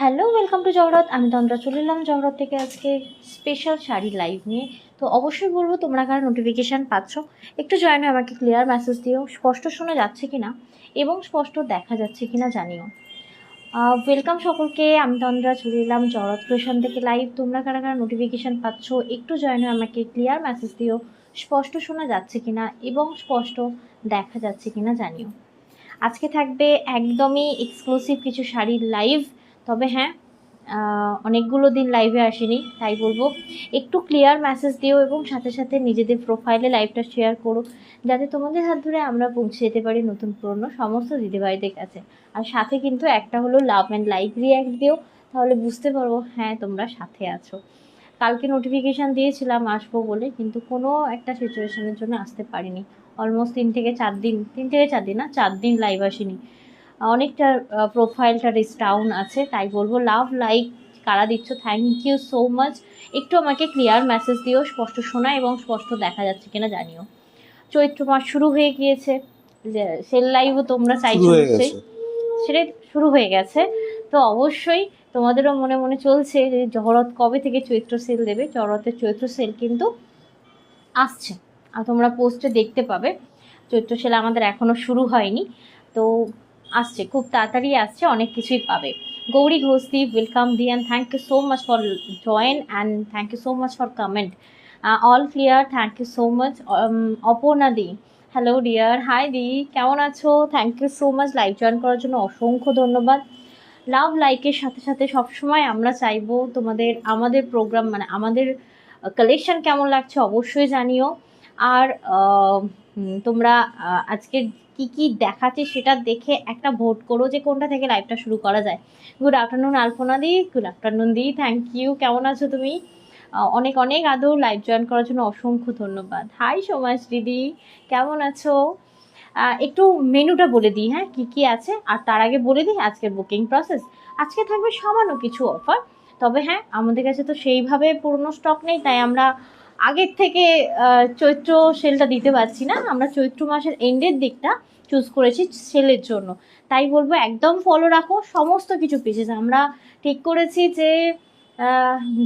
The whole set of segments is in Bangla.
Hello, welcome to জহরত। আমি তন্দ্রা চলে এলাম জহরত থেকে আজকে স্পেশাল শাড়ি লাইভ নিয়ে। তো অবশ্যই বলবো তোমরা কারা নোটিফিকেশান পাচ্ছ একটু জয়েন হয়ে আমাকে ক্লিয়ার মেসেজ দিও, স্পষ্ট শোনা যাচ্ছে কি না এবং স্পষ্ট দেখা যাচ্ছে কি না জানিও। ওয়েলকাম সকলকে, আমি তন্দ্রা চলে এলাম জহরত ক্রিয়েশন থেকে লাইভ। তোমরা কারা কারা নোটিফিকেশান পাচ্ছ একটু জয়েন হয়ে আমাকে ক্লিয়ার মেসেজ দিও, স্পষ্ট শোনা যাচ্ছে কি না এবং স্পষ্ট দেখা যাচ্ছে কি না জানিও। আজকে থাকবে একদমই এক্সক্লুসিভ কিছু শাড়ির লাইভ। তবে হ্যাঁ, অনেকগুলো দিন লাইভে আসেনি, তাই বলবো একটু ক্লিয়ার মেসেজ দিও এবং সাথে সাথে নিজেদের প্রোফাইলে লাইভটা শেয়ার করো, যাতে তোমাদের হাত ধরে আমরা পৌঁছে যেতে পারি নতুন পুরনো সমস্ত দিদিভাইদের কাছে। আর সাথে কিন্তু একটা হলো লাভ অ্যান্ড লাইক রিয়াক্ট দিও, তাহলে বুঝতে পারবো হ্যাঁ তোমরা সাথে আছো। কালকে নোটিফিকেশান দিয়েছিলাম আসবো বলে, কিন্তু কোনো একটা সিচুয়েশনের জন্য আসতে পারিনি। অলমোস্ট 4 দিন লাইভ আসিনি। অনেকটা প্রোফাইলটা ডাউন আছে, তাই বলবো লাভ লাইক কারা দিচ্ছ থ্যাংক ইউ সো মাচ। একটু আমাকে ক্লিয়ার মেসেজ দিও, স্পষ্ট শোনা এবং স্পষ্ট দেখা যাচ্ছে কিনা জানিও। চৈত্র মাস শুরু হয়ে গিয়েছে, সেল লাইভও তোমরা চাইছো নিশ্চয়ই, সেটাই শুরু হয়ে গেছে। তো অবশ্যই তোমাদেরও মনে মনে চলছে যে জহরত কবে থেকে চৈত্র সেল দেবে। জহরতের চৈত্র সেল কিন্তু আসছে, আর তোমরা পোস্টে দেখতে পাবে। চৈত্র সেল আমাদের এখনও শুরু হয়নি, তো আসছে, খুব তাড়াতাড়ি আসছে, অনেক কিছুই পাবে। গৌরী ঘোষদি, ওয়েলকাম দি and thank you so much for join and thank you so much for comment. All clear, thank you so much. Aparna দি, হ্যালো ডিয়ার, হাই দি, কেমন আছো? Thank you so much live join করার জন্য, অসংখ্য ধন্যবাদ। লাভ লাইকের সাথে সাথে সবসময় আমরা চাইবো তোমাদের আমাদের প্রোগ্রাম মানে আমাদের কালেকশন কেমন লাগছে অবশ্যই জানিও। আর তোমরা আজকে কি কি দেখাচ্ছে সেটা দেখে একটা ভোট করো যে কোনটা থেকে লাইভটা শুরু করা যায়। Good afternoon Alpana di, good afternoon di, thank you. কেমন আছো তুমি? অনেক অনেক আদৌ লাইভ জয়েন করার জন্য অসংখ্য ধন্যবাদ। হাই সোমাস দিদি, কেমন আছো? একটু মেনুটা বলে দিই, হ্যাঁ কি কি আছে, আর তার আগে বলে দিই আজকের বুকিং প্রসেস। আজকে থাকবে সামান্য কিছু অফার, তবে হ্যাঁ আমাদের কাছে তো সেইভাবে পুরনো স্টক নেই, তাই আমরা আগের থেকে চৈত্র সেলটা দিতে পারছি না। আমরা চৈত্র মাসের এন্ডের দিকটা চুজ করেছি সেলের জন্য, তাই বলবো একদম ফলো রাখো সমস্ত কিছু পেয়েছে। আমরা ঠিক করেছি যে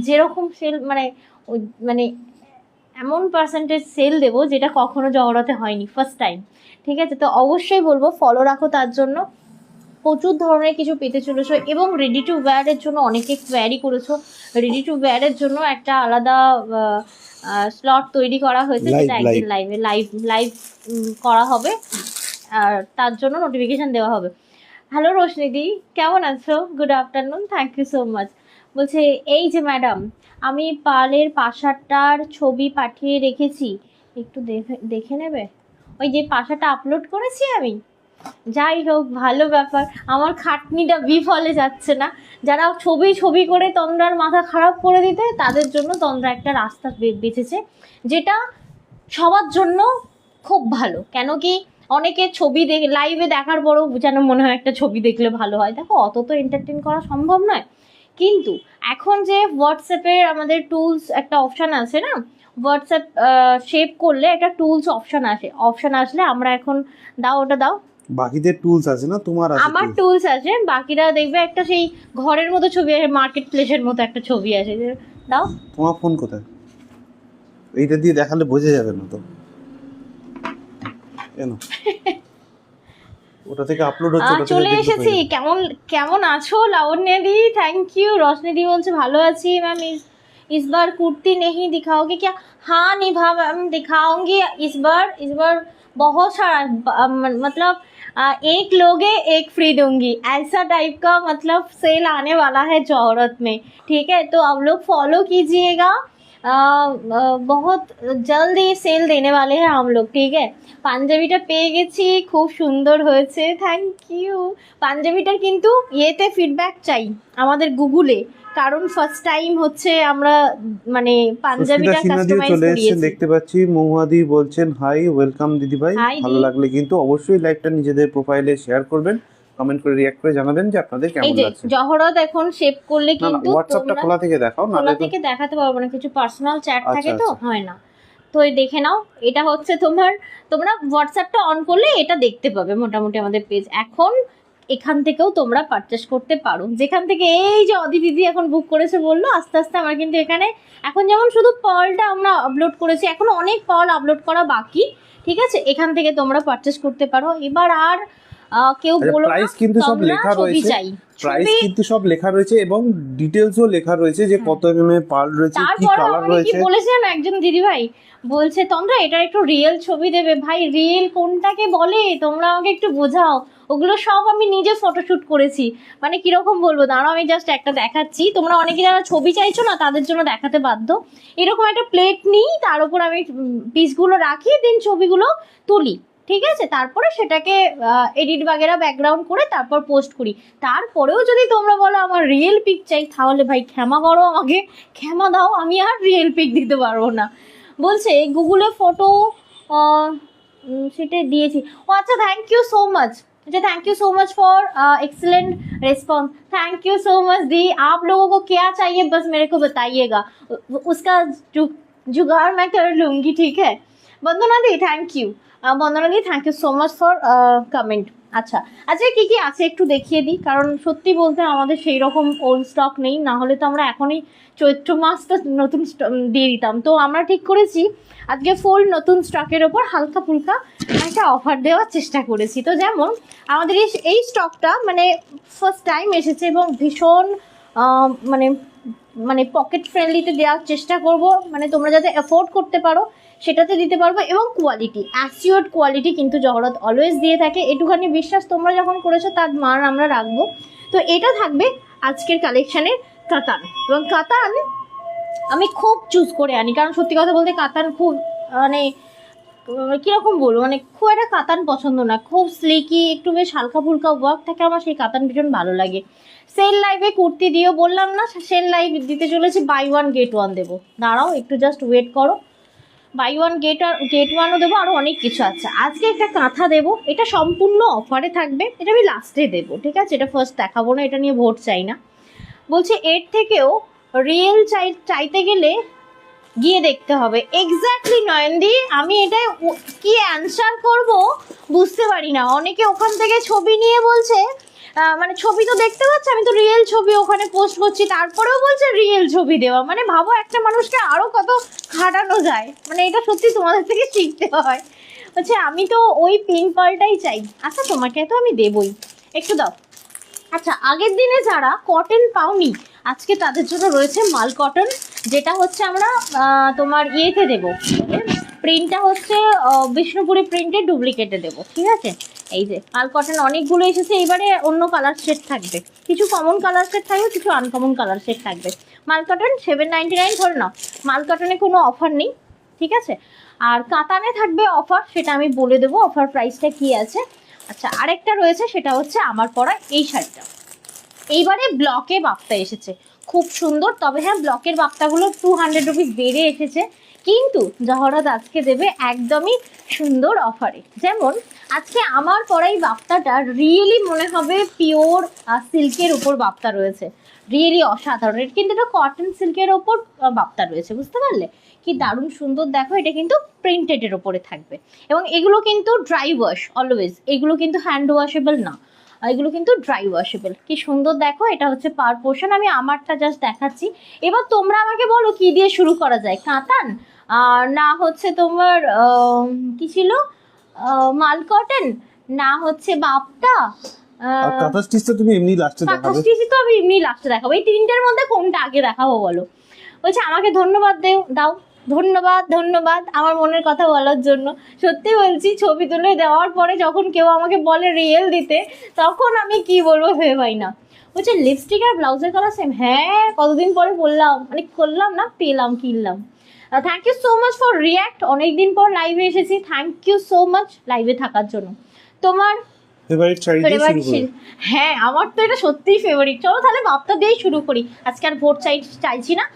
যেরকম সেল মানে এমন পার্সেন্টেজ সেল দেবো যেটা কখনো জহরতে হয়নি, ফার্স্ট টাইম। ঠিক আছে, তো অবশ্যই বলবো ফলো রাখো, তার জন্য প্রচুর ধরনের কিছু পেতে চলেছো। এবং রেডি টু ওয়্যারের জন্য অনেকে কোয়ারি করেছো, রেডি টু ওয়্যারের জন্য একটা আলাদা স্লট তৈরি করা হয়েছে, যেটা একদিন লাইভ করা হবে, আর তার জন্য নোটিফিকেশান দেওয়া হবে। হ্যালো রোশনিদি, কেমন আছো? Good afternoon, thank you so much. বলছে এই যে ম্যাডাম, আমি পার্লের পাশাটার ছবি পাঠিয়ে রেখেছি, একটু দেখে নেবে। ওই যে পাশাটা আপলোড করেছি আমি। যাই হোক, ভালো ব্যাপার, আমার খাটনিটা বিফলে যাচ্ছে না। যারা ছবি করে তন্দ্রার মাথা খারাপ করে দিতে, তাদের জন্য তন্দ্রা একটা রাস্তা বেঁচেছে, যেটা সবার জন্য খুব ভালো। কেন কি অনেকে ছবি লাইভে দেখার পরও যেন মনে হয় একটা ছবি দেখলে ভালো হয়। দেখো অত তো এন্টারটেন করা সম্ভব নয়, কিন্তু এখন যে হোয়াটসঅ্যাপের আমাদের টুলস একটা অপশান আছে না, হোয়াটসঅ্যাপ শেপ করলে একটা টুলস অপশান আসলে আমরা এখন দাও ওটা দাও, বাকিদের টুলস আছে না, তোমার আছে? আমার টুলস আছে, বাকিরা দেখবে একটা সেই ঘরের মতো ছবি আসে, মার্কেট প্লেসের মতো একটা ছবি আসে, দাও। তোমার ফোন কোথায়? এইটা দিয়ে দেখালে বোঝা যাবে না তো, কেন ওটা থেকে আপলোড হচ্ছে, ওটা চলে এসেছি। কেমন আছো লাবণ্যদি? Thank you. রশনিদি বলছে ভালো আছি ম্যাম। इस बार कुर्ती नहीं दिखाओगे क्या? हाँ निभा मैम, दिखाऊंगी इस बार बहुत सारा, मतलब एक लोगे एक फ्री दूंगी, ऐसा टाइप का मतलब सेल आने वाला है जौहरत में। ठीक है, तो आप लोग फॉलो कीजिएगा, बहुत जल्द ये सेल देने वाले हैं हम लोग। ठीक है, পাঞ্জাবিটা পেয়ে গেছি, খুব সুন্দর হয়েছে, থ্যাংক ইউ। পাঞ্জাবিটার কিন্তু ইয়েতে ফিডব্যাক চাই আমাদের গুগলে, কারণ ফার্স্ট টাইম হচ্ছে আমরা মানে পাঞ্জাবিটা কাস্টমাইজ করিয়েছি। দেখতে পাচ্ছি মৌহাদি বলছেন হাই, ওয়েলকাম দিদি ভাই। ভালো লাগলে কিন্তু অবশ্যই লাইভটা নিজেদের প্রোফাইলে শেয়ার করবেন, কমেন্ট করে রিঅ্যাক্ট করে জানাবেন যে আপনাদের কেমন লাগছে। জহরত এখন শেপ করলে কিন্তু হোয়াটসঅ্যাপটা খোলা থেকে দেখাও, খোলা থেকে দেখাতে পারবো না, কিছু পার্সোনাল চ্যাট থাকে তো হয় না। তো দেখে নাও, এটা হচ্ছে তোমরা হোয়াটসঅ্যাপটা অন করলে এটা দেখতে পাবে মোটামুটি আমাদের পেজ। এখন এখান থেকেও তোমরা পারচেস করতে পারো, যেখান থেকে এই যে অদি দিদি এখন বুক করেছে বললো, আস্তে আস্তে আমার কিন্তু এখানে এখন যেমন শুধু পার্লটা আমরা আপলোড করেছি, এখনো অনেক পার্ল আপলোড করা বাকি, ঠিক আছে, এখান থেকে তোমরা পারচেস করতে পারো। এবার আর কেউ বলো প্রাইস কিন্তু সব লেখা রয়েছে, প্রাইস কিন্তু সব লেখা রয়েছে এবং ডিটেইলসও লেখা রয়েছে যে কত এমএম পার্ল রয়েছে, কি কালার রয়েছে। কি বলেছেন একজন দিদি ভাই, বলছে তোমরা এটা একটু রিয়েল ছবি দেবে। ভাই রিয়েল কোনটাকে বলে তোমরা আমাকে একটু বোঝাও, ওগুলো সব আমি নিজে ফটোশুট করেছি। মানে কিরকম বলবো, দাঁড়াও আমি জাস্ট একটা দেখাচ্ছি, তোমরা অনেকে যারা ছবি চাইছো না তাদের জন্য দেখাতে বাধ্য। এরকম একটা প্লেট নিই, তার উপর আমি পিসগুলো রাখি, দেন ছবিগুলো তুলি, ঠিক আছে, তারপরে সেটাকে এডিট বাগেরা ব্যাকগ্রাউন্ড করে তারপর পোস্ট করি। তারপরেও যদি তোমরা বলো আমার রিয়েল পিক চাই, তাহলে ভাই ক্ষমা করো, আমাকে ক্ষমা দাও, আমি আর রিয়েল পিক দিতে পারবো না। বলছে গুগলে ফটো সেটা দিয়েছি। ও আচ্ছা, থ্যাংক ইউ সো মাচ। अच्छा, thank you so much for excellent response. Thank you so much दी। आप लोगों को क्या चाहिए बस मेरे को बताइएगा, उसका जुगाड़ मैं कर लूँगी, ठीक है। বন্দনা দি থ্যাংক ইউ, বন্দনা দি thank you so much for comment. আচ্ছা আচ্ছা, কী কী আছে একটু দেখিয়ে দিই, কারণ সত্যি বলতে আমাদের সেই রকম ওল্ড স্টক নেই, না হলে তো আমরা এখনই চৈত্র মাসটা নতুন দিয়ে দিতাম। তো আমরা ঠিক করেছি আজকে ফুল নতুন স্টকের ওপর হালকা ফুলকা একটা অফার দেওয়ার চেষ্টা করেছি। তো যেমন আমাদের এই স্টকটা মানে ফার্স্ট টাইম এসেছে এবং ভীষণ মানে মানে পকেট ফ্রেন্ডলিতে দেওয়ার চেষ্টা করব, মানে তোমরা যাতে অ্যাফোর্ড করতে পারো সেটাতে দিতে পারবো, এবং কোয়ালিটি অ্যাসিওর্ড কোয়ালিটি কিন্তু জহরত অলওয়েজ দিয়ে থাকে। একটুখানি বিশ্বাস তোমরা যখন করেছো তার মান আমরা রাখবো। তো এটা থাকবে আজকের কালেকশানের কাতান, এবং কাতান আমি খুব চুজ করে আনি, কারণ সত্যি কথা বলতে কাতান খুব মানে কীরকম বলবো, মানে খুব একটা কাতান পছন্দ না, খুব স্লিকি একটু বেশ হালকা ফুলকা ওয়ার্ক থাকে, আমার সেই কাতান ভীষণ ভালো লাগে। সেল লাইভে কুর্তি দিয়েও বললাম না, সেল লাইভ দিতে চলেছি, বাই ওয়ান গেট ওয়ান দেবো, দাঁড়াও একটু জাস্ট ওয়েট করো, বাই ওয়ান গেট ওয়ানও দেবো, আরও অনেক কিছু আছে। আজকে একটা কাঁথা দেবো, এটা সম্পূর্ণ অফারে থাকবে, এটা আমি লাস্টে দেবো, ঠিক আছে, এটা ফার্স্ট দেখাবো না, এটা নিয়ে ভোট চাই না। বলছে এর থেকেও রিয়েল চাইতে গেলে গিয়ে দেখতে হবে। এক্স্যাক্টলি নয়নদি, আমি এটা কি অ্যান্সার করব বুঝতে পারি না। অনেকে ওখান থেকে ছবি নিয়ে বলছে, মানে ছবি তো দেখতে পাচ্ছি, আমি তো রিয়েল ছবি ওখানে পোস্ট করছি, তারপরেও বলছে রিয়েল ছবি দেওয়া। মানে ভাবো একটা মানুষকে আরও কত খাটানো যায়, মানে এটা সত্যি তোমাদের থেকে শিখতে হয়। বলছে আমি তো ওই পিঙ্ক পার্লটাই চাই। আচ্ছা তোমাকে তো আমি দেবই, একটু দাও। আচ্ছা, আগের দিনে যারা কটন পাওনি আজকে তাদের জন্য রয়েছে মাল কটন, যেটা হচ্ছে আমরা তোমার ইয়েতে দেবো, প্রিন্টটা হচ্ছে বিষ্ণুপুরি প্রিন্টের ডুপ্লিকেটে দেবো, ঠিক আছে। এই যে মাল কটন অনেকগুলো এসেছে, এবারে অন্য কালার সেট থাকবে, কিছু কমন কালার সেট থাকবে, কিছু আনকমন কালার সেট থাকবে। মাল কটন 799 ধরে নাও, মাল কটনে কোনো অফার নেই, ঠিক আছে। আর কাতানে থাকবে অফার, সেটা আমি বলে দেবো অফার প্রাইসটা কি আছে। আচ্ছা, আরেকটা রয়েছে, সেটা হচ্ছে আমার পরা এই শাড়িটা, এইবারে ব্লকে বাপ্তা এসেছে, খুব সুন্দর। তবে হ্যাঁ, ব্লকের বাপ্তাগুলো 200 রুপিস বেড়ে এসেছে, কিন্তু জহরত আজকে দেবে একদমই সুন্দর অফারে। যেমন আজকে আমার পরাই বাপ্তাটা রিয়েলি মনে হবে পিওর সিল্কের উপর বাপ্তা রয়েছে, রিয়েলি অসাধারণ। কিন্তু এটা কটন সিল্কের ওপর বাপ্তা রয়েছে, বুঝতে পারলে কি দারুণ সুন্দর। দেখো এটা কিন্তু প্রিন্টেডের ওপরে থাকবে, এবং এগুলো কিন্তু ড্রাই ওয়াশ অলওয়েজ, এগুলো কিন্তু হ্যান্ড ওয়াশেবল না, এগুলো কিন্তু ড্রাই ওয়াশেবল। কি সুন্দর দেখো, এটা হচ্ছে পার পোর্শন, আমি আমারটা জাস্ট দেখাচ্ছি। এবার তোমরা আমাকে বলো কি দিয়ে শুরু করা যায়, কাতান না হচ্ছে তোমার কি ছিল মাল কটন, না হচ্ছে বাপ্তা, কাঁথা স্টিচ তো তুমি এমনি লাস্টে দেখাবে। কাঁথা স্টিচ তো আমি এমনি লাস্টে দেখাবো। এই তিনটের মধ্যে কোনটা আগে দেখাবো বলো। বলছে আমাকে ধন্যবাদ দাও। ধন্যবাদ ধন্যবাদ আমার মনের কথা বলার জন্য। সত্যি বলছি, ছবি তুলে দেওয়ার পরে যখন কেউ আমাকে বলে রিয়েল দিতে, তখন আমি কি বলবো ভেবে পাই না। বলছে লিপস্টিক আর ব্লাউজের কালার সেম, হ্যাঁ কতদিন পরে বললাম, মানে করলাম না, পেলাম, কিনলাম। Thank you so much for react, অনেকদিন পর লাইভে এসেছি, থ্যাংক ইউ সো মাচ লাইভে থাকার জন্য। তোমার ফেভারিট শাড়ি দিয়ে শুরু করি। হ্যাঁ, আমার তো এটা সত্যিই ফেভারিট। চলো তাহলে বাপ্তা দিয়েই শুরু করি, আজকে আর ভোট চাইছি না,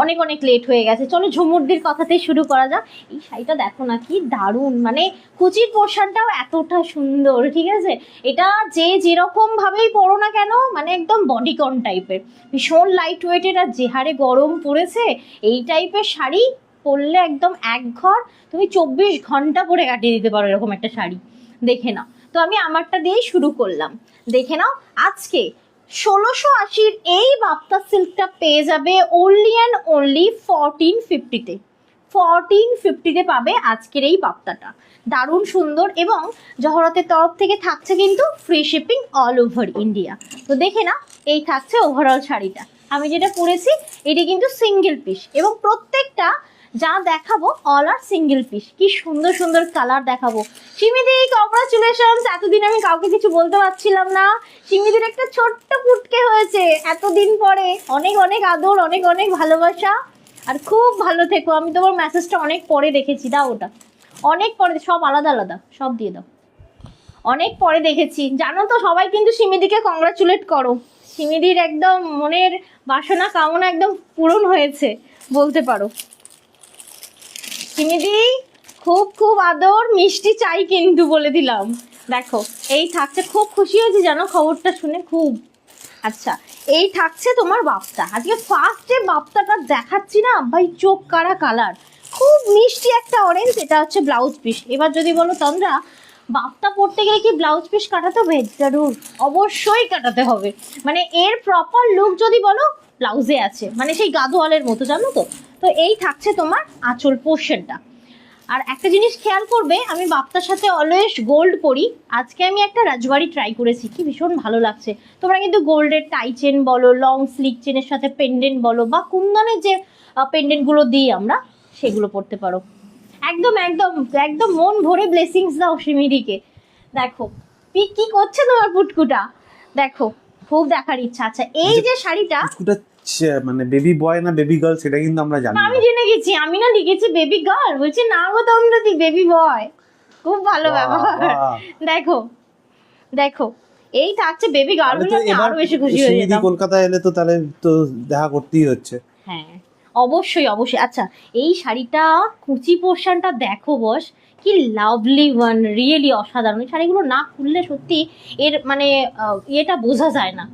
অনেক অনেক লেট হয়ে গেছে। চলো ঝুমুরদির কথাতেই শুরু করা যাক। এই শাড়িটা দেখো না কি দারুণ, মানে কুচির পোর্শনটাও এতটা সুন্দর, ঠিক আছে। এটা যে যেরকম ভাবেই পরো না কেন, মানে একদম বডিকন টাইপের, ভীষণ লাইট ওয়েটের, আর যে হারে গরম পড়েছে এই টাইপের শাড়ি পরলে একদম এক ঘর তুমি 24 ঘন্টা পরে কাটিয়ে দিতে পারো, এরকম একটা শাড়ি দেখে না। তো আমি আমারটা দিয়েই শুরু করলাম। দেখে নাও, আজকে 1680 এই বাপ্তা সিল্কটা পেয়ে যাবে অনলি অ্যান্ড অনলি 1450-তে। 1450-তে পাবে আজকের এই বাপ্তাটা। দারুণ সুন্দর, এবং জহরতের তরফ থেকে থাকছে কিন্তু free shipping all over India. তো দেখে না, এই থাকছে ওভারঅল শাড়িটা। আমি যেটা পরেছি এটি কিন্তু সিঙ্গেল পিস, এবং প্রত্যেকটা যা দেখাবো অল আর সিঙ্গেল পিস। কি সুন্দর সুন্দর কালার দেখাবো। সিমিদি কংগ্রাচুলেশনস, এতদিন আমি কাউকে কিছু বলতে পারছিলাম না। সিমিদির একটা ছোট্ট পুটকে হয়েছে এতদিন পরে। অনেক অনেক আদর, অনেক অনেক ভালোবাসা, আর খুব ভালো থেকো। আমি তোমার মেসেজটা অনেক পরে দেখেছি, দাও ওটা, অনেক পরে, সব আলাদা আলাদা, সব দিয়ে দাও। অনেক পরে দেখেছি, জানো তো সবাই কিন্তু সিমিদিকে কংগ্রাচুলেট করো। সিমিদির একদম মনের বাসনা কামনা একদম পূরণ হয়েছে বলতে পারো। সিমিদি খুব খুব আদর, মিষ্টি চাই কিন্তু, বলে দিলাম। দেখো এই থাকছে, খুব খুশি হয়েছি জানো খবরটা শুনে, খুব। আচ্ছা, এই থাকছে তোমার বাপ্তা। আজকে ফার্স্টে বাপ্তাটা দেখাচ্ছি না ভাই, চোখ কারা কালার, খুব মিষ্টি একটা অরেঞ্জ। এটা হচ্ছে ব্লাউজ পিস। এবার যদি বলো তন্দ্রা, বাপ্তা পরতে গেলে কি ব্লাউজ পিস কাটাতে হবে? জরুর, অবশ্যই কাটাতে হবে। মানে এর প্রপার লুক যদি বলো, ব্লাউজে আছে, মানে সেই গাদোয়ালের মতো, জানো তো। তো এই থাকছে তোমার আঁচল পোর্শনটা। আর একটা জিনিস খেয়াল করবে, আমি বাপ্তার সাথে অলওয়েজ গোল্ড পরি। আজকে আমি একটা রাজবাড়ি ট্রাই করেছি, কি ভীষণ ভালো লাগছে। তোমরা কিন্তু গোল্ডের টাই চেন বলো, লং স্লিক চেনের সাথে পেন্ডেন্ট বলো, বা কুন্দনের যে পেন্ডেন্টগুলো দিই আমরা, সেগুলো পরতে পারো। একদম একদম একদম মন ভরে ব্লেসিংস দাও সিমিদিকে। দেখো পিক কি করছে তোমার পুটকুটা, দেখো খুব দেখার ইচ্ছা। আচ্ছা, এই যে শাড়িটা, পুটকুটা মানে বেবি বয় না বেবি গার্ল সেটা কিন্তু আমরা জানি না। আমি জেনে গেছি, আমি না লিখেছি বেবি গার্ল, বলছি না গো তোমরা দি বেবি বয়। খুব ভালো ব্যাপার। দেখো দেখো, এই থাকছে বেবি গার্ল, হলে আমি আরো বেশি খুশি হয়ে যেতাম। কলকাতায় এলে তো তাহলে তো দেখা করতেই হচ্ছে। হ্যাঁ অবশ্যই অবশ্যই। আচ্ছা, এই শাড়িটা কুচি পোর্শনটা দেখো বস, কি লাভলি ওয়ান, রিয়েলি অসাধারণ। এই শাড়িগুলো না খুললে সত্যি এর মানে ইয়েটা বোঝা যায় না।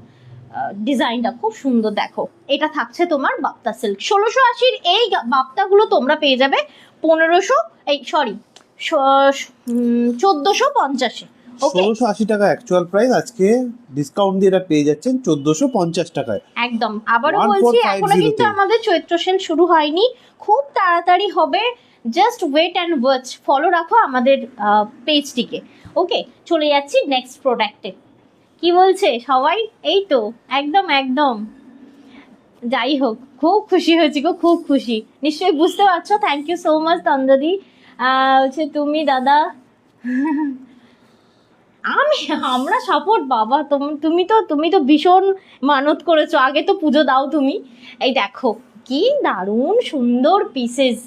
ডিজাইনটা খুব সুন্দর। দেখো এটা থাকছে তোমার বাপ্তা সিল্ক। 1680 এই বাপ্তাগুলো তোমরা পেয়ে যাবে 1500, এই সরি 1450-এ। ওকে, 1680 টাকা অ্যাকচুয়াল প্রাইস, আজকে ডিসকাউন্ট দিয়ে এটা পেয়ে যাচ্ছেন 1450 টাকায়। একদম। আবারও বলছি, এখনো কিন্তু আমাদের চৈত্র সেল শুরু হয়নি, খুব তাড়াতাড়ি হবে। Just wait and watch, follow রাখো আমাদের পেজটিকে। ওকে, চলে যাচ্ছি নেক্সট প্রোডাক্টে। কি বলছে সবাই? এই তো একদম একদম। যাই হোক, খুব খুশি হয়েছি গো, খুব খুশি। নিশ্চয়ই বুঝতে পারছো। থ্যাংক ইউ সো মাচ তন্দ্রাদি। হচ্ছে তুমি দাদা, আমরা সাপোর্ট বাবা। তুমি তো ভীষণ মানত করেছো, আগে তো পুজো দাও তুমি। এই দেখো কি দারুণ সুন্দর পিসেস।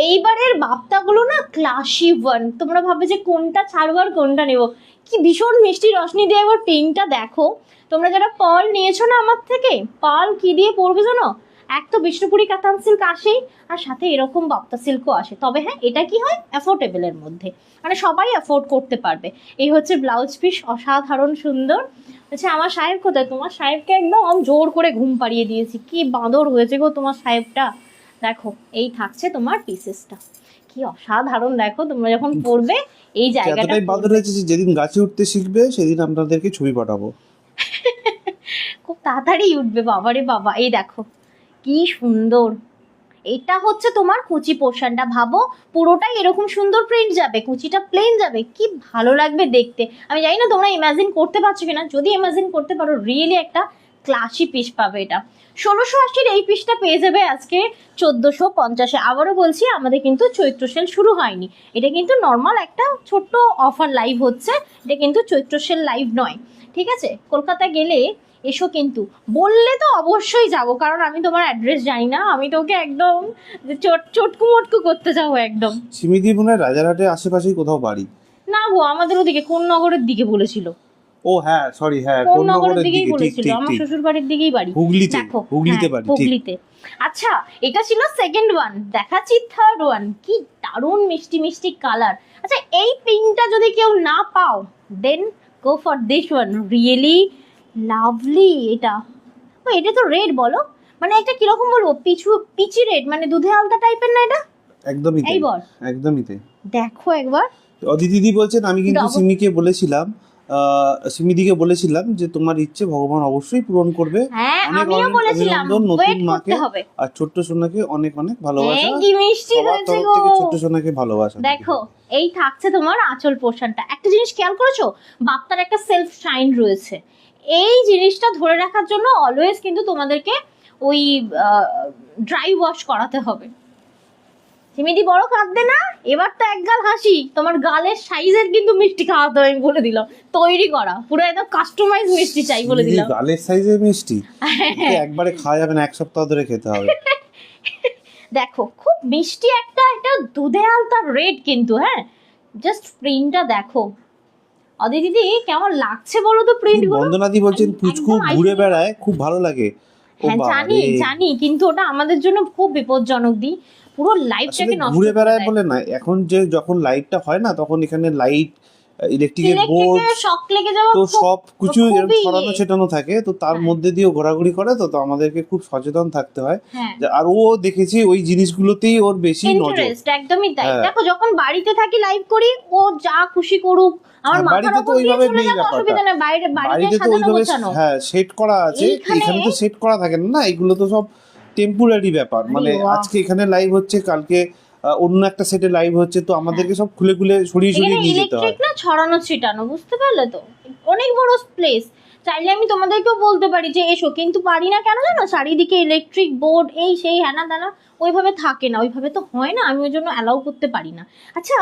এইবারের বাপ্তাগুলো না ক্লাসি ওয়ান। তোমরা ভাবে যে কোনটা ছাড়বো আর কোনটা নেবো। কি ভীষণ মিষ্টি রশনি দিয়ে একবার পিঙ্কটা দেখো। তোমরা যারা পার্ল নিয়েছো না আমার থেকে, পার্ল কি দিয়ে পরবে জানো? এক তো বিষ্ণুপুরি কাতান সিল্ক আসেই, আর সাথে এরকম বাপ্তা সিল্কও আসে। তবে হ্যাঁ, এটা কি হয় অ্যাফোর্ডেবলের মধ্যে, মানে সবাই অ্যাফোর্ড করতে পারবে। এই হচ্ছে ব্লাউজ পিস, অসাধারণ সুন্দর। আচ্ছা, আমার সাহেব কোথায়? তোমার সাহেবকে একদম জোর করে ঘুম পাড়িয়ে দিয়েছি। কি বাঁদর হয়েছে গো তোমার সাহেবটা। দেখো এই থাকছে তোমার পিসেসটা, কি অসাধারণ। দেখো তোমরা যখন পরবে এই জায়গাটা, এতটাই বাদর হয়েছে যে যেদিন গাছে উঠতে শিখবে সেদিন আপনাদেরকে ছবি পাঠাবো। খুব তাড়াতাড়ি উঠবে বাবারে বাবা। এই দেখো কি সুন্দর। এটা হচ্ছে তোমার কুচি পোর্শনটা। ভাবো পুরোটাই এরকম সুন্দর প্রিন্ট যাবে, কুচিটা প্লেন যাবে, কি ভালো লাগবে দেখতে। আমি জানি না তোমরা ইমাজিন করতে পারছো কিনা, যদি ইমাজিন করতে পারো রিয়েলি একটা ক্লাসি পিস পাবে এটা। 1680 এই পিসটা পেয়ে যাবে আজকে 1450-এ। আবারও বলছি, আমাদের কিন্তু চৈত্র সেল শুরু হয়নি। এটা কিন্তু নর্মাল একটা ছোট্ট অফার লাইভ হচ্ছে, এটা কিন্তু চৈত্র সেল লাইভ নয়। ঠিক আছে, কলকাতা গেলে এসো, কিন্তু বললে তো অবশ্যই যাব, কারণ আমি তোমার অ্যাড্রেস জানি না। আমি তোকে একদম চটকু মটকু করতে যাবো একদম। সিমিদি মনে হয় রাজারহাটের আশেপাশেই কোথাও বাড়ি। না গো, আমাদের ওদিকে কোন নগরের দিকে বলেছিল। ও হ্যাঁ, সরি, হ্যাঁ কোন নগরের দিকেই বলেছিল, আমার শ্বশুর বাড়ির দিকেই বাড়ি। হুগলিতে, দেখো হুগলিতে বাড়ি, ঠিক। হুগলিতে। আচ্ছা, এটা ছিল সেকেন্ড ওয়ান, দেখাচ্ছি থার্ড ওয়ান। কি দারুণ মিষ্টি মিষ্টি কালার। আচ্ছা, এই পিঙ্কটা যদি কেউ না পাও, then go for this one, really lovely. এটা এটা তো রেড বলো, মানে একটা কিরকম বলবো, পিচি রেড, মানে দুধে আলতা টাইপের না এটা? একদমই এই তাই, বল, একদমই তাই। দেখো একবার অদিতিদি বলছেন আমি কিন্তু Double- সিমিদিকে বলেছিলাম যে তোমার ইচ্ছে ভগবান অবশ্যই পূরণ করবে। হ্যাঁ অনেক আমিও অনেক বলেছিলাম অভিনন্দন নতুন ওয়েট করতে মাকে হবে। আর ছোট্ট সোনাকে অনেক অনেক ভালোবাসা। হ্যাঁ কি মিষ্টি সবার হয়েছে তরফ গো। থেকে ছোট্ট সোনাকে ভালোবাসা। দেখো এই থাকছে তোমার আঁচল পোর্শনটা। একটা জিনিস খেয়াল করেছো, বাপ্তার একটা সেলফ শাইন রয়েছে। এই জিনিসটা ধরে রাখার জন্য অলওয়েজ কিন্তু তোমাদেরকে ওই ড্রাই ওয়াশ করাতে হবে। সিমিদি বড় কাঁদবে না, এবার তো একগাল হাসি। তোমার গালের সাইজের কিন্তু মিষ্টি খাওয়াতে হবে, আমি বলে দিলাম। তৈরি করা পুরো একদম কাস্টমাইজ মিষ্টি চাই বলে দিলাম। গালের সাইজের মিষ্টি একবারে খাওয়া যাবে না, এক সপ্তাহ ধরে খেতে হবে। দেখো খুব মিষ্টি একটা, এটা দুধে আলতা রেড কিন্তু। হ্যাঁ জাস্ট প্রিন্টটা দেখো। অদিতি কেমন লাগছে বলো তো প্রিন্ট গুলো? বন্দনাদি বলছেন পুচকু ঘুরে বেড়ায়, খুব ভালো লাগে। হ্যাঁ জানি জানি, কিন্তু ওটা আমাদের জন্য খুব বিপজ্জনক। দি পুরো লাইফটাকে নষ্ট ঘুরে করে বেড়ায় দেয়। বলে না, এখন যে যখন লাইটটা হয় না তখন এখানে লাইট, ইলেকট্রিকের বোর্ড, শক লেগে যাওয়া তো সব কিছু খুবই ছড়ানো ছেটানো থাকে, তো তার হ্যাঁ। মধ্যে দিয়েও ঘোরাঘুরি করে, তো আমাদেরকে খুব সচেতন থাকতে হয়। হ্যাঁ আর ও দেখেছি ওই জিনিসগুলোতেই ওর বেশি নজর। ইন্টারেস্ট একদমই তাই। হ্যাঁ। দেখো যখন বাড়িতে থাকি লাইভ করি, ও যা খুশি করুক, আমার মাথার বাড়িতে তো উপর দিয়ে ওইভাবে চলে নেই যাবে, ব্যাপারটা। অসুবিধা নেই। বাড়িতে বাড়িতে তো সাজানো ওইভাবে গোছানো। হ্যাঁ সেট করা আছে, এখানে তো সেট করা থাকে না। এগুলো তো সব টেম্পোরারি ব্যাপার, মানে বাহ। আজকে এখানে লাইভ হচ্ছে, কালকে অন্য একটা সেটে লাইভ হচ্ছে, তো আমাদেরকে সব খুলে খুলে সরিয়ে সরিয়ে নিয়ে যেতে হয়। ইলেকট্রিক না ছড়ানো ছিটানো, বুঝতে পারলে তো? অনেক বড় প্লেস। চাইলে আমি তোমাদেরকেও বলতে পারি যে এসো, কিন্তু পারি না। কেন জানো? চারিদিকে ইলেকট্রিক বোর্ড, এই সেই হ্যানা দানা, ওইভাবে থাকে না, ওইভাবে তো হয় না। আমি ওই জন্য অ্যালাউ করতে পারি না। আচ্ছা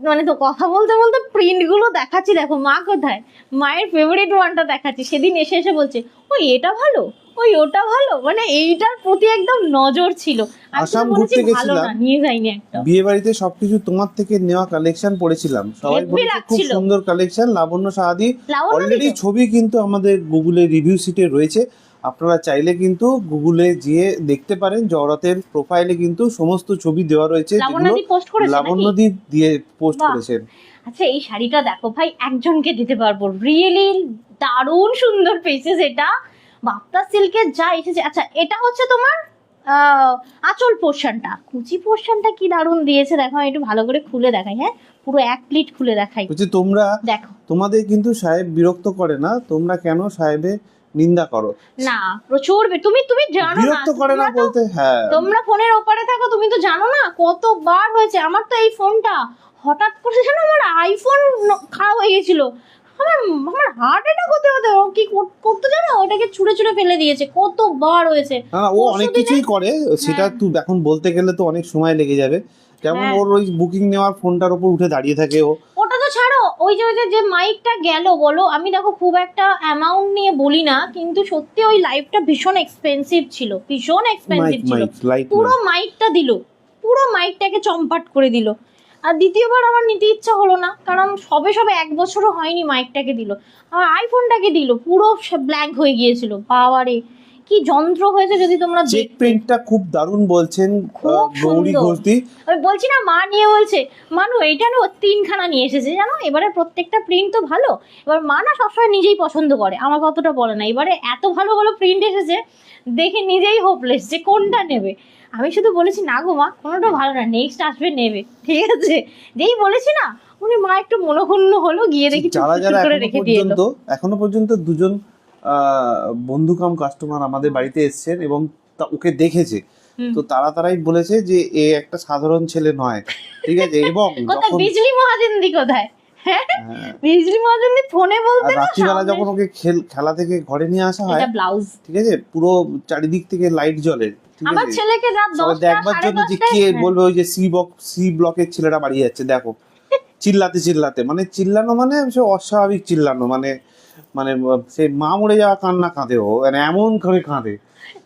মানে তো কথা বলতে বলতে প্রিন্ট গুলো দেখাচ্ছি। দেখো মা কোথায়, মায়ের ফেভারিট ওয়ানটা দেখাচ্ছি। সেদিন এসে এসে বলছে ওই এটা ভালো, ওই ওটা ভালো, মানে এইটার প্রতি একদম নজর ছিল। আমি আসাম তো বলেছি ঘুরতে ভালো গেছিলাম, না, নিয়ে যাইনি একটা। বিয়ে বাড়িতে সবকিছু তোমার থেকে নেওয়া কালেকশন পড়েছিলাম, সবাই Heavy বলেছে খুব লাগছিল। সুন্দর কালেকশন। লাবণ্য সাহাদি লাবণ্য অলরেডি দিতো? ছবি কিন্তু আমাদের গুগলে রিভিউ সিটে রয়েছে, আপনারা চাইলে কিন্তু গুগলে গিয়ে দেখতে পারেন। জওরাতের প্রোফাইলে কিন্তু সমস্ত ছবি দেওয়া রয়েছে, যেগুলো লাবণ্যদি পোস্ট করেছে নাকি? লাবণ্যদীপ দিয়ে পোস্ট বাহ। করেছেন। আচ্ছা এই শাড়িটা দেখো ভাই, একজনকে দিতে পারবো। রিয়েলি দারুণ সুন্দর পেয়েছে এটা। বাপ্তা সিল্কের যা এসেছে। আচ্ছা এটা হচ্ছে তোমার আঁচল পোর্শনটা। কুচি পোর্শনটা কি দারুণ দিয়েছে দেখো। আমি একটু ভালো করে খুলে দেখাই। হ্যাঁ পুরো এক প্লিট খুলে দেখাই। বলছি তোমরা, দেখো তোমাদের কিন্তু সাহেব বিরক্ত করে না, তোমরা কেন সাহেবের নিন্দা করো? না প্রচুর তুমি তুমি জানো না, বিরক্ত করে না তোমরা তো- বলতে, হ্যাঁ তোমরা ফোনের ওপারে থাকো, তুমি তো জানো না কতবার হয়েছে। আমার তো এই ফোনটা হঠাৎ করে জানো আমার আইফোন খারাপ হয়ে গেছিল। আমার আমার হার্ট অ্যাটাক হতে হতে ও কি করতে জানো, ওটাকে ছুঁড়ে ছুঁড়ে ফেলে দিয়েছে। কতবার হয়েছে। না ও অনেক কিছুই করে, সেটা তুই এখন বলতে গেলে তো অনেক সময় লেগে যাবে। যেমন হ্যাঁ। ওর ওই বুকিং নেওয়ার ফোনটার উপর উঠে দাঁড়িয়ে থাকে ও। ওটা তো ছাড়ো, ওই যে মাইকটা গেল বলো। আমি দেখো খুব একটা অ্যামাউন্ট নিয়ে বলি না, কিন্তু সত্যি ওই লাইভটা ভীষণ এক্সপেন্সিভ ছিল, ভীষণ এক্সপেন্সিভ ছিল। পুরো মাইকটা দিল, পুরো মাইকটাকে চম্পাট করে দিল। আর দ্বিতীয়বার আমার নিতে ইচ্ছা হলো না, কারণ সবে সবে 1 বছরও হয়নি মাইকটাকে দিল। আমার আইফোনটাকে দিল, পুরো ব্ল্যাঙ্ক হয়ে গিয়েছিল। বাবারে কি যন্ত্র হয়েছে যদি তোমরা চেক প্রিন্টটা খুব দারুণ বলছেন খুব গৌরী সুন্দর। ঘোষদি। আমি বলছি না, মা নিয়ে বলছে মানু এইটা না 3খানা নিয়ে এসেছে জানো। এবারে প্রত্যেকটা প্রিন্ট তো ভালো। এবার মা না সবসময় নিজেই পছন্দ করে, আমার কতটা বলে না। এবারে এত ভালো ভালো প্রিন্ট এসেছে, দেখে নিজেই হোপলেস যে কোনটা নেবে। আমি শুধু বলেছি না গো মা, কোনোটা ভালো না, নেক্সট আসবে নেবে, ঠিক আছে। যেই বলেছি না, উনি মা একটু মনোক্ষুণ্ণ হলো, গিয়ে দেখি যারা চুপ যারা করে রেখে দিয়ে এলো। এখনো পর্যন্ত দুজন বন্ধু কাম কাস্টমার আমাদের বাড়িতে এসেছেন এবং ওকে দেখেছে, তো তারাই বলেছে যে এ একটা সাধারণ ছেলে নয়, ঠিক আছে। এবং কোথায় যখন বিজলি মহাজেন্দি কোথায়? হ্যাঁ বিজলি মহাজেন্দি ফোনে বলতে না, রাত্রিবেলা যখন ওকে খেলা থেকে ঘরে নিয়ে আসা হয়, এটা ব্লাউজ। ঠিক আছে, পুরো চারিদিক থেকে লাইট জ্বলে, ঠিক আমার আছে। ছেলেকে রাত সবাই 10টা দেখবার জন্য যে কে বলবে ওই যে সি ব্লকের ছেলেটা বাড়ি যাচ্ছে দেখো, চিল্লাতে মানে চিল্লানো, মানে সে অস্বাভাবিক চিল্লানো, মানে মানে সে মা মরে যাওয়া কান্না কাঁদে ও, মানে এমন করে কাঁদে।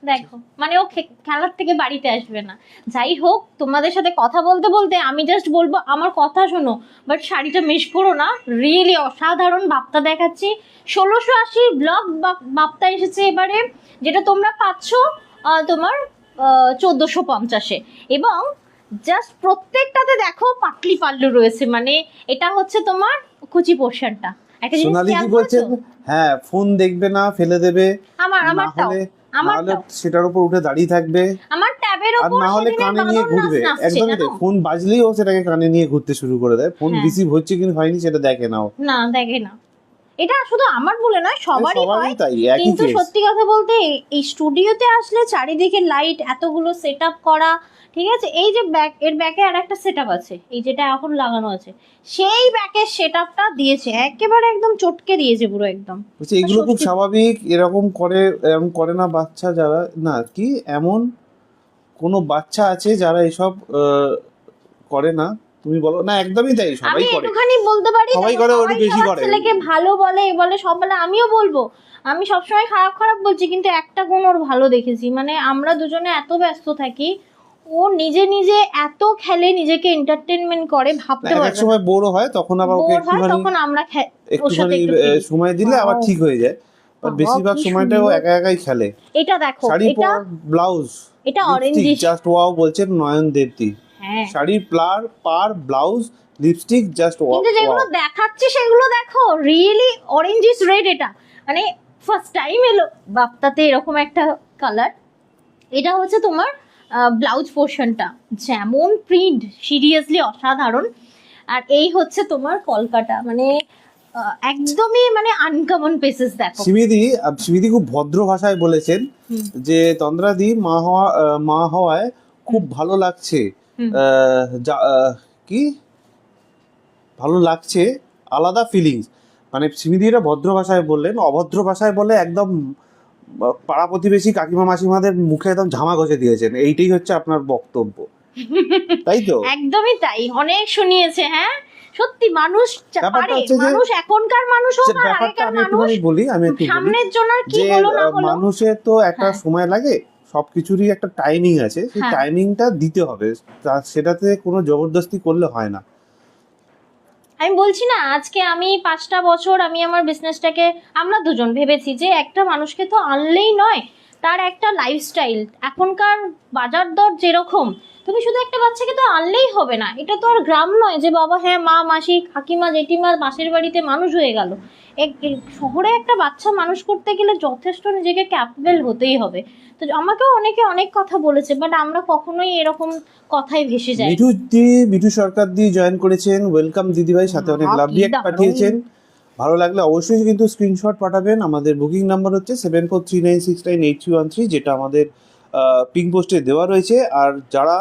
দেখো মানে ও খেলার থেকে বাড়িতে আসবে না। যাই হোক, তোমাদের সাথে কথা বলতে বলতে আমি জাস্ট বলবো আমার কথা শোনো, বাট শাড়িটা মিস করো না। রিয়েলি অসাধারণ বাপ্তা দেখাচ্ছি। 1680 ব্লক বাপ্তা এসেছে এবারে, যেটা তোমরা পাচ্ছ তোমার 1450-এ। এবং জাস্ট প্রত্যেকটাতে দেখো পাটলি পাল্লু রয়েছে, মানে এটা হচ্ছে তোমার কুচি পোর্শনটা। একটা জিনিস সোনালি খেয়াল কি বলছেন, করেছো? হ্যাঁ ফোন দেখবে না, ফেলে দেবে, আমারটাও নাহলে সেটার উপর উঠে দাঁড়িয়ে থাকবে। আমার ট্যাবে ট্যাবের আর উপর না হলে সেদিনে কানে নিয়ে বাঁদর নাচ ঘুরবে, নাচছে, একদমই জানো? তাই। ফোন বাজলেই ও সেটাকে কানে নিয়ে ঘুরতে শুরু করে দেয়, ফোন হ্যাঁ। রিসিভ হচ্ছে কি হয়নি সেটা দেখে নাও। না দেখে না, এটা শুধু আমার বলে নয়, সবারই হয়। সবারই তাই, একই কিন্তু কেস। সত্যি কথা বলতে এই স্টুডিওতে আসলে চারিদিকে লাইট, এতগুলো সেট আপ করা, ঠিক আছে, এই যে এর ব্যাকে আর একটা সেট আপ আছে, এই যেটা এখন লাগানো আছে, সেই ব্যাকের সেট আপটা দিয়েছে একেবারে একদম চটকে দিয়েছে পুরো একদম। বলছি এগুলো খুব স্বাভাবিক, এরকম করে না বাচ্চা যারা, না কি এমন কোনো বাচ্চা আছে যারা এসব করে না? তুমি বলো না, একদমই তাই, সবাই আমি করে। একটুখানি বলতে পারি, সবাই করে, ওর বেশি সবার করে। ছেলেকে ভালো বলে, এ বলে, সব বলে, আমিও বলবো। আমি সবসময় খারাপ খারাপ বলছি, কিন্তু একটা গুণ ওর ভালো দেখেছি, মানে আমরা দুজনে এত ব্যস্ত থাকি, ও নিজে নিজে এত খেলে, নিজেকে এন্টারটেনমেন্ট করে, ভাবতে এক পারবে না। সময় বোর হয়, তখন আবার ওকে বোর হয় একটুখানি তখন আমরা ওর সাথে একটু খেলি। সময় দিলে আবার Wow! ঠিক হয়ে যায়। বাট বাবা, বেশিরভাগ কি সময়টা ও সুন্দর। একা একাই খেলে। এটা দেখো, শাড়ি এটা পর, ব্লাউজ, এটা লিপস্টিক, অরেঞ্জিশ। জাস্ট ওয়াও বলছেন নয়ন দেবতি। হ্যাঁ, শাড়ি পার ব্লাউজ লিপস্টিক জাস্ট কিন্তু যেগুলো ওয়াও। দেখাচ্ছে সেগুলো দেখো, রিয়েলি অরেঞ্জিশ রেড। এটা মানে ফার্স্ট টাইম এলো বাপ্তাতে এরকম একটা কালার। এটা হচ্ছে তোমার ব্লাউজ পোর্শনটা, যেমন প্রিন্ট, সিরিয়াসলি অসাধারণ। আর এই হচ্ছে তোমার কলকাতা, মানে একদমই মানে আনকমন পেসেস দেখো। সিমিদি খুব ভদ্র ভাষায় বলেছেন হুম। যে তন্দ্রাদি মা হওয়ায় খুব ভালো লাগছে। হুম। কি ভালো লাগছে, আলাদা ফিলিংস। মানে সিমিদি এটা ভদ্র ভাষায় বললেন, অভদ্র ভাষায় বলে একদম পাড়া প্রতিবেশী কাকিমা মাসিমাদের মুখে একদম ঝামা ঘষে দিয়েছেন। এইটাই হচ্ছে আপনার বক্তব্য, তাই তো? একদমই তাই, অনেক শুনিয়েছে। হ্যাঁ সত্যি, মানুষ ব্যাপারটা পারে, হচ্ছে যে মানুষ এখনকার মানুষ হোক আর ব্যাপারটা আগেকার আমি মানুষ, একটুখানি বলি, সামনের জন্য কি যে হলো না হলো। মানুষের তো একটা হ্যাঁ। সময় লাগে, সবকিছুরই একটা টাইমিং আছে, সেই হ্যাঁ। টাইমিংটা দিতে হবে, সেটাতে কোনো জবরদস্তি করলে হয় না। আমি বলছি না, আজকে আমি 5টা বছর আমি আমার বিজনেসটাকে, আমরা দুজন ভেবেছি যে একটা মানুষকে তো আনলেই নয়, তার একটা লাইফস্টাইল, এখনকার বাজার দর যেরকম, তুমি শুধু একটা বাচ্চাকে তো আনলেই হবে না। এটা তো আর গ্রাম নয় যে বাবা হ্যাঁ মা মাসি কাকিমা জেঠিমা পাশের বাড়িতে মানুষ হয়ে গেল। শহরে একটা বাচ্চা মানুষ করতে গেলে যথেষ্ট নিজেকে ক্যাপেবল হতেই হবে। তো আমাকেও অনেকে অনেক কথা বলেছে, বাট আমরা কখনোই এরকম কথায় ভেসে যাই। মিঠু সরকার দিয়ে জয়েন করেছেন, ওয়েলকাম দিদিভাই, সাথে অনেক লাভ কি রিঅ্যাক্ট দারুণ। পাঠিয়েছেন। ভালো লাগলে অবশ্যই কিন্তু স্ক্রিনশট পাঠাবেন। আমাদের বুকিং নাম্বার হচ্ছে 7439698313, যেটা আমাদের পিং পোস্টে দেওয়া রয়েছে। আর যারা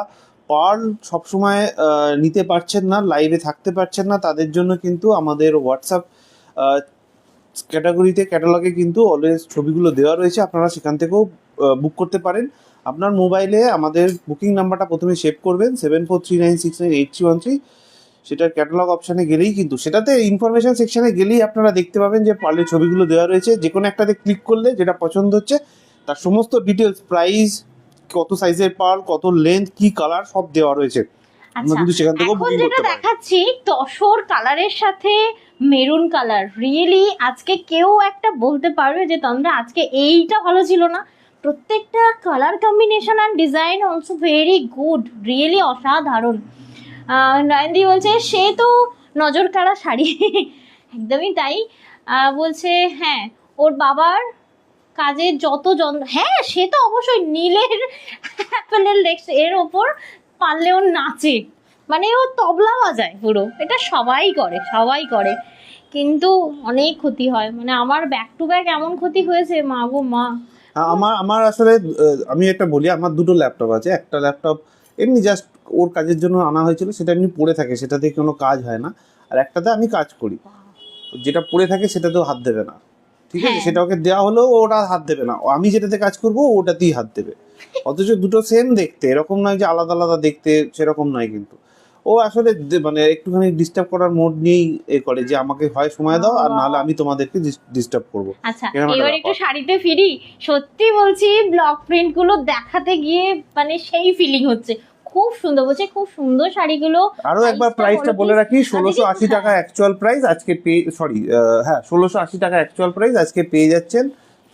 পার্ল সবসময় নিতে পারছেন না, লাইভে থাকতে পারছেন না, তাদের জন্য কিন্তু আমাদের হোয়াটসঅ্যাপ ক্যাটালগে কিন্তু অলওয়েজ ছবিগুলো দেওয়া রয়েছে, আপনারা সেখান থেকেও বুক করতে পারেন। আপনার মোবাইলে আমাদের বুকিং নাম্বারটা প্রথমে সেভ করবেন, 7439698313। সেটার ক্যাটালগ অপশানে গেলেই কিন্তু, সেটাতে ইনফরমেশন সেকশনে গেলেই আপনারা দেখতে পাবেন যে পার্লের ছবিগুলো দেওয়া রয়েছে। যে কোনো একটাতে ক্লিক করলে যেটা পছন্দ হচ্ছে তার সমস্ত ডিটেলস, প্রাইস, কত সাইজের পার্ল, কত লেন্থ, কি কালার, সব দেওয়া রয়েছে। আমরা কিন্তু সেখান থেকেও এখন বুকিং যেটা করতে পারি। দেখাচ্ছি তসর কালারের সাথে মেরুন কালার, রিয়েলি আজকে কেউ একটা বলতে পারবে যে তন্দ্রা আজকে এইটা ভালো ছিল না? প্রত্যেকটা colour combination and design also very good, really অসাধারণ। নয়নদি বলছে সে তো নজর কাড়া শাড়ি। একদমই তাই। বলছে হ্যাঁ ওর বাবার কাজের যত হ্যাঁ সে তো অবশ্যই নীলের অ্যাপেলের এর ওপর পারলে ও নাচে, মানে ও তবলা বাজায় পুরো। এটা সবাই করে, সবাই করে, কিন্তু অনেক ক্ষতি হয়। মানে আমার ব্যাক টু ব্যাক এমন ক্ষতি হয়েছে, মা গো মা। আমার আসলে আমি একটা বলি, আমার দুটো ল্যাপটপ আছে। একটা ল্যাপটপ এমনি জাস্ট ওর কাজের জন্য আনা হয়েছিল, সেটা এমনি পড়ে থাকে, সেটাতে কোনো কাজ হয় না। আর একটাতে আমি কাজ করি, যেটা পড়ে থাকে সেটাতেও হাত দেবে না, ঠিক আছে? হ্যাঁ। সেটা ওকে দেওয়া হলেও ওটা হাত দেবে না, আমি যেটাতে কাজ করবো ওটাতেই হাত দেবে। অথচ দুটো সেম দেখতে, এরকম নয় যে আলাদা আলাদা দেখতে, সেরকম নয়। কিন্তু ও আসলে মানে একটুখানি ডিস্টার্ব করার মোড নিয়েই এ করে যে আমাকে হয় সময় দাও, আর নাহলে আমি তোমাদেরকে ডিস্টার্ব করবো। আচ্ছা এবার একটু শাড়িতে ফিরি। সত্যি বলছি, ব্লক প্রিন্ট গুলো দেখাতে গিয়ে মানে সেই ফিলিং হচ্ছে, খুব সুন্দর। বলছে খুব সুন্দর শাড়িগুলো। আরো একবার প্রাইসটা বলে রাখি, 1680 টাকা অ্যাকচুয়াল প্রাইস, আজকে 1680 টাকা অ্যাকচুয়াল প্রাইস, আজকে পেয়ে যাচ্ছেন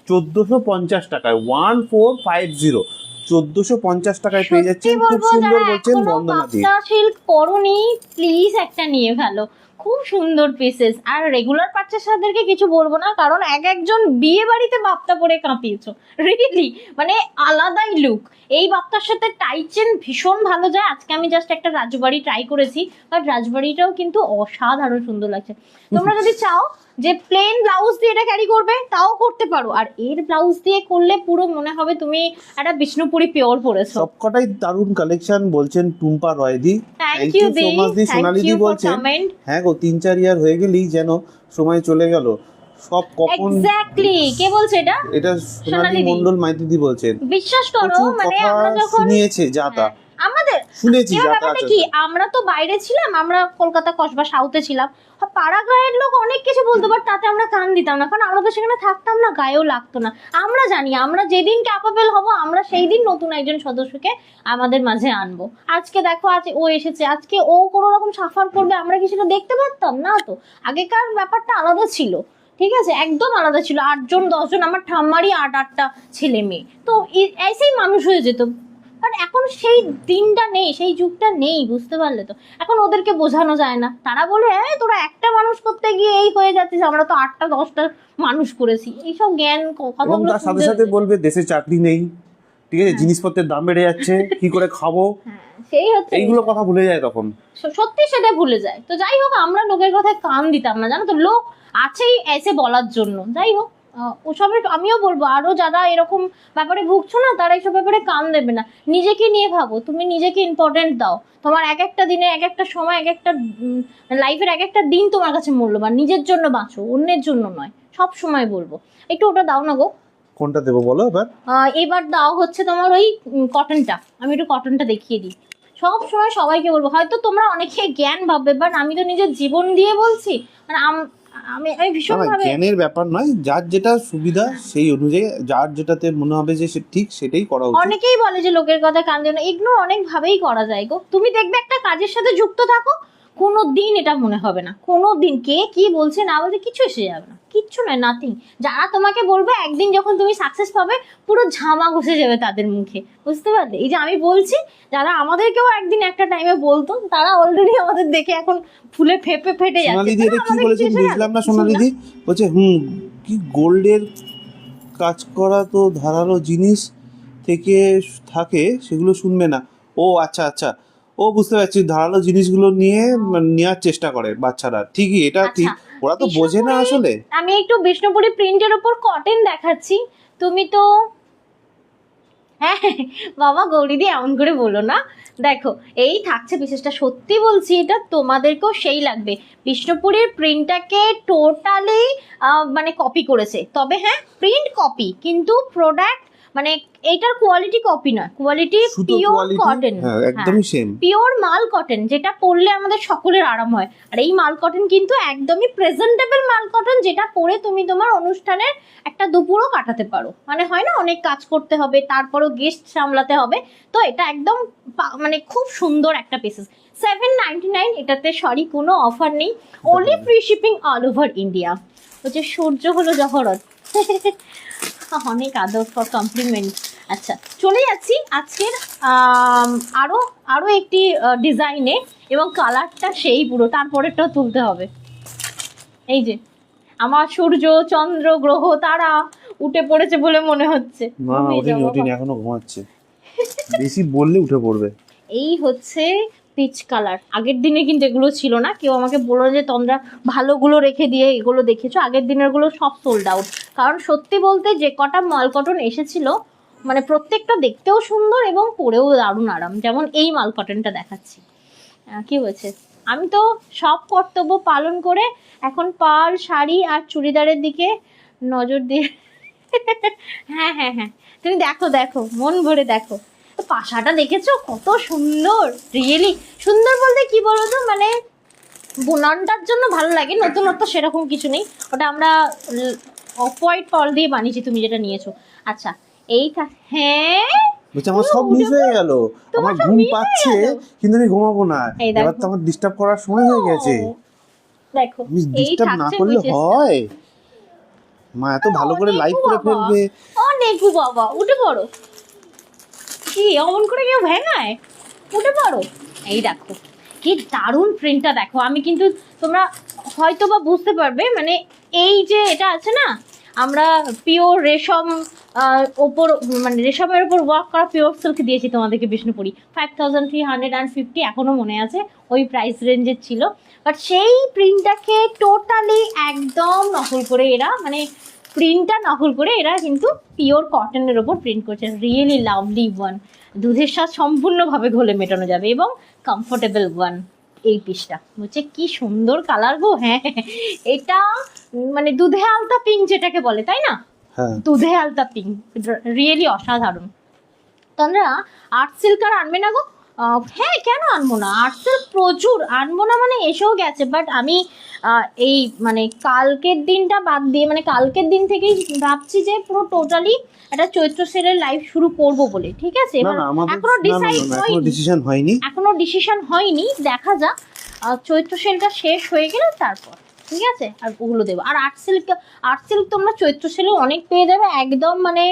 1450 টাকায়, 1450, 1450 টাকায় পেয়ে যাচ্ছেন। খুব সুন্দর বলছেন বন্দনা দিয়ে। সিল্ক পরনি, প্লিজ একটা নিয়ে ফেলো, খুব সুন্দর পিসেস। আর রেগুলার পারচেসারদেরকে কিছু বলবো না, কারণ এক একজন বিয়ে বাড়িতে বাপ্তা পরে কাঁপিয়েছো রিয়েলি, মানে আলাদাই লুক। এই বাপ্তার সাথে টাই চেন ভীষণ ভালো যায়। আজকে আমি জাস্ট একটা রাজবাড়ি ট্রাই করেছি, বাট রাজবাড়িটাও কিন্তু অসাধারণ সুন্দর লাগছে। তোমরা যদি চাও যে প্লেন ব্লাউজ দিয়ে এটা ক্যারি করবে তাও করতে পারো, আর এর ব্লাউজ দিয়ে করলে পুরো মনে হবে তুমি একটা বিষ্ণুপুরি পিওর পরেছো। সবকটাই দারুণ কালেকশন বলছেন টুম্পা রয়দি। থ্যাংক ইউ সো মাচ দি। সোনালি দি বলছেন হ্যাঁ গো 3-4 ইয়ার হয়ে গেলেই যেন সময় চলে গেল, সব কখন এক্স্যাক্টলি। কে বলছে এটা? এটা সোনালি মণ্ডল মাইতি দি বলছেন। বিশ্বাস করো, মানে আমরা যখন শুনিয়েছে যাতা আমাদের শুনেছি যাতা কি, আমরা তো বাইরে ছিলাম, আমরা কলকাতা কসবা সাউথে ছিলাম, পাড়াগাঁয়ের লোক অনেক কিছু বলতো, বাট তাতে আমরা কান দিতাম না, কারণ আমরা তো সেখানে থাকতাম না, গায়েও লাগতো না। আমরা জানি আমরা যেদিন ক্যাপাবল হব আমরা সেই দিন নতুন একজন সদস্যকে আমাদের মাঝে আনবো। আজকে দেখো আজ ও এসেছে, আজকে ও কোনো রকম সাফার করবে আমরা কি সেটা দেখতে পারতাম না? তো আগেকার ব্যাপারটা আলাদা ছিল, ঠিক আছে, একদম আলাদা ছিল। 8জন 10জন আমার ঠাম্মারই 8-8টা ছেলে মেয়ে, তো এসেই মানুষ হয়ে যেত। বাট এখন সেই দিনটা নেই, সেই যুগটা নেই, বুঝতে পারলে তো? এখন ওদেরকে বোঝানো যায় না, তারা বলে হ্যাঁ তোরা একটা মানুষ করতে গিয়ে এই হয়ে যাচ্ছিস, আমরা তো 8টা 10টা মানুষ করেছি। এইসব জ্ঞান কথাগুলো তার সাথে সাথে বলবে দেশে চাকরি নেই, ঠিক আছে, জিনিসপত্রের দাম বেড়ে যাচ্ছে, কি করে খাবো, সেই হচ্ছে এইগুলো কথা ভুলে যায় তখন, সত্যি সেটা ভুলে যায়। তো যাই হোক, আমরা লোকের কথায় কান দিতাম না, জানো তো, লোক আছেই এসে বলার জন্য। যাই হোক, ওসবের আমিও বলবো আরো যারা এরকম ব্যাপারে ভুগছো না, তারা এইসব ব্যাপারে কান দেবে না। নিজেকে নিয়ে ভাবো, তুমি নিজেকে ইম্পর্টেন্ট দাও। তোমার এক একটা দিনে এক একটা সময় এক একটা লাইফের এক একটা দিন তোমার কাছে মূল্যবান। নিজের জন্য বাঁচো, অন্যের জন্য নয়, সব সময় বলবো। একটু ওটা দাও না গো। কোনটা দেবো বলো এবার? এবার দাও হচ্ছে তোমার ওই কটনটা। আমি একটু কটনটা দেখিয়ে দিই। সব সময় সবাইকে বলবো, হয়তো তোমরা অনেকে জ্ঞান ভাববে, বাট আমি তো নিজের জীবন দিয়ে বলছি, মানে আমি ভীষণ ভাবে জ্ঞানের ব্যাপার নয়, যার যেটা সুবিধা সেই অনুযায়ী যার যেটাতে মনে হবে যে সে ঠিক সেটাই করা উচিত। অনেকেই বলে যে লোকের কথা কান দিও না, এগুলো অনেক ভাবেই করা যায় গো। তুমি দেখবে একটা কাজের সাথে যুক্ত থাকো, কোনো দিন এটা মনে হবে না, কোনো দিন কে কি বলছে না বলছে কিছু এসে যাবে না, কিচ্ছু নয়, নাথিং। যারা তোমাকে বলবে, একদিন যখন তুমি সাকসেস পাবে পুরো ঝামা ঘষে যাবে তাদের মুখে, বুঝতে পারলে? এই যে আমি বলছি, যারা আমাদেরকেও একদিন একটা টাইমে বলতো, তারা অলরেডি আমাদের দেখে এখন ফুলে ফেপে ফেটে যাচ্ছে। সোনালি দি এটা কি বলেছেন বুঝলাম না। সোনালি দি বলছে কি গোল্ডের কাজ করা তো ধারালো জিনিস থেকে থাকে, সেগুলো শুনবে না। ও আচ্ছা আচ্ছা, ও বুঝতে পারছি, ধারালো জিনিসগুলো নিয়ে নেওয়ার চেষ্টা করে বাচ্চারা, ঠিকই, এটা ঠিক, ওরা তো বোঝে না আসলে। আমি একটু বিষ্ণুপুরি প্রিন্টের উপর কটন দেখাচ্ছি, তুমি তো হ্যাঁ বাবা গৌরীদি এমন করে বলো না। দেখো এই থাকছে বিশেষটা, সত্যি বলছি এটা তোমাদেরকেও সেই লাগবে। বিষ্ণুপুরের প্রিন্টটাকে টোটালি মানে কপি করেছে, তবে হ্যাঁ প্রিন্ট কপি, কিন্তু প্রোডাক্ট মানে এইটার কোয়ালিটি কপি নয়, কোয়ালিটি পিওর কটন, একদমই সেম পিওর মাল কটন, যেটা পরলে আমাদের সকলের আরাম হয়। আর এই মাল কটন কিন্তু একদমই প্রেজেন্টেবল মাল কটন, যেটা পরে তুমি তোমার অনুষ্ঠানের একটা দুপুরও কাটাতে পারো। মানে হয় না অনেক কাজ করতে হবে, তারপরও গেস্ট সামলাতে হবে, তো এটা একদম মানে খুব সুন্দর একটা পিসেস। 799, এটাতে সরি কোনো অফার নেই, only free shipping all over India. হচ্ছে সূর্য হলো জহরত অনেক আদর ফর কমপ্লিমেন্ট। আচ্ছা চলে যাচ্ছি আজকের আরো একটি ডিজাইনে, এবং কালারটা সেই পুরো, তারপরেরটাও তুলতে হবে। এই যে আমার সূর্য চন্দ্র গ্রহ তারা উঠে পড়েছে বলে মনে হচ্ছে। না না ওঠেনি, এখনো ঘুমাচ্ছে, বেশি বললে উঠে পড়বে। এই হচ্ছে পিচ কালার। আগের দিনে কিন্তু এগুলো ছিল না, কেউ আমাকে বললো যে তোমরা ভালোগুলো রেখে দিয়ে এগুলো দেখেছো, আগের দিনের গুলো সব সোল্ড আউট। কারণ সত্যি বলতে যে কটা মাল কটন এসেছিল, মানে প্রত্যেকটা দেখতেও সুন্দর এবং পরেও দারুণ আরাম। যেমন এই মাল কটনটা দেখাচ্ছি, কি হয়েছে, আমি তো সব কর্তব্য পালন করে এখন পাল শাড়ি আর চুড়িদারের দিকে নজর দিয়ে হ্যাঁ হ্যাঁ হ্যাঁ, তুমি দেখো দেখো মন ভরে দেখো, পাশাটা দেখেছো কত সুন্দর, রিয়েলি সুন্দর বলতে কি বলতো, মানে বুননটার জন্য ভালো লাগে, নতুনত্ব সেরকম কিছু নেই, ওটা আমরা অফ হোয়াইট ফল দিয়ে বানিয়েছি, তুমি যেটা নিয়েছো। আচ্ছা এইটা হ্যাঁ বলছে আমার সব মিস হয়ে গেল, আমার ঘুম পাচ্ছে কিন্তু আমি ঘুমাবো না, এবার তো আমার ডিস্টার্ব করার সময় হয়ে গেছে। দেখো ডিস্টার্ব না করলে হয়, মা এত ভালো করে লাইভ করে ফেলবে। অনেক বাবা উঠে পড়ো, কি অমন করে কেউ ভেঙায়, উঠে পড়ো। এই দেখো কি দারুণ প্রিন্টটা দেখো। আমি কিন্তু তোমরা হয়তো বা বুঝতে পারবে, মানে এই যে এটা আছে না, আমরা পিওর রেশম ওপর, মানে রেশমের ওপর ওয়ার্ক করা পিওর সিল্ক দিয়েছি তোমাদেরকে বিষ্ণুপুরি, 5350, এখনো মনে আছে ওই প্রাইস রেঞ্জের ছিল। বাট সেই প্রিন্টটাকে টোটালি একদম নকল করে এরা, মানে প্রিন্টটা নকল করে এরা কিন্তু পিওর কটনের ওপর প্রিন্ট করছে। রিয়েলি লাভলি ওয়ান, দুধের স্বাদ সম্পূর্ণভাবে ঘোলে মেটানো যাবে এবং কমফোর্টেবল ওয়ান। এই পিসটা হচ্ছে কি সুন্দর কালার গো। হ্যাঁ, এটা মানে দুধে আলতা পিঙ্ক যেটাকে বলে, তাই না? হ্যাঁ, দুধে আলতা পিঙ্ক, রিয়েলি অসাধারণ। তোমরা আর্ট সিল্ক আর আনবে না গো? হ্যাঁ, কেন আনবো না, আর্ট সিল্ক প্রচুর আনবো না, মানে এসেও গেছে। বাট আমি এই মানে কালকের দিনটা বাদ দিয়ে, মানে কালকের দিন থেকেই ভাবছি যে পুরো টোটালি একটা চৈত্র সেলের লাইভ শুরু করব বলে, ঠিক আছে? না এবার না আমাদের এখনো ডিসাইড এখনো ডিসিশন হয়নি। এখনো ডিসিশন হয়নি, দেখা যাক। চৈত্র সেলটা শেষ হয়ে গেলে তারপর, ঠিক আছে, আর ওগুলো দেবো। আর আর্ট সিল্ক তোমরা চৈত্র সেলে অনেক পেয়ে যাবে, একদম মানে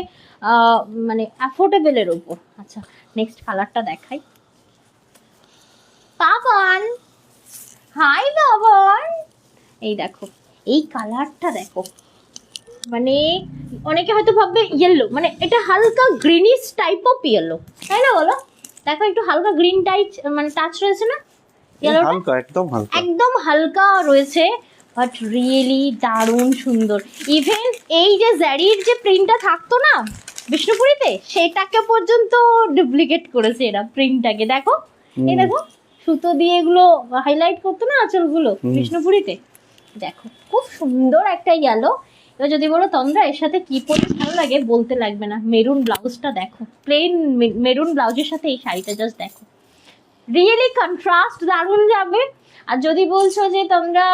মানে অ্যাফোর্ডেবলের ওপর। আচ্ছা, নেক্সট কালারটা দেখাই। বাবান, হাই বাবান, এই দেখো এই কালারটা দেখো। মানে অনেকে হয়তো ভাববে ইয়েলো, মানে এটা হালকা গ্রিনিশ টাইপ অফ ইয়েলো, তাই না বলো? দেখো একটু হালকা গ্রিন টাইপ মানে টাচ রয়েছে না ইয়েলোটা? হালকা, একদম হালকা, একদম হালকা রয়েছে, বাট রিয়েলি দারুণ সুন্দর। ইভেন এই যে জারির যে প্রিন্টটা থাকতো না বিষ্ণুপুরীতে, সেটাকে পর্যন্ত ডুপ্লিকেট করেছে এরা প্রিন্টটাকে। দেখো এই দেখো সুতো দিয়ে এগুলো হাইলাইট করতো না আঁচলগুলো বিষ্ণুপুরীতে, দেখো খুব সুন্দর একটা ইয়েলো। এবার যদি বলো তন্দ্রা এর সাথে কি পরতে ভালো লাগে, বলতে লাগবে না। মেরুন ব্লাউজটা দেখো, প্লেন মেরুন ব্লাউজের সাথে এই শাড়িটা জাস্ট দেখো, রিয়েলি কন্ট্রাস্ট দারুণ যাবে। আর যদি বলছো যে তোমরা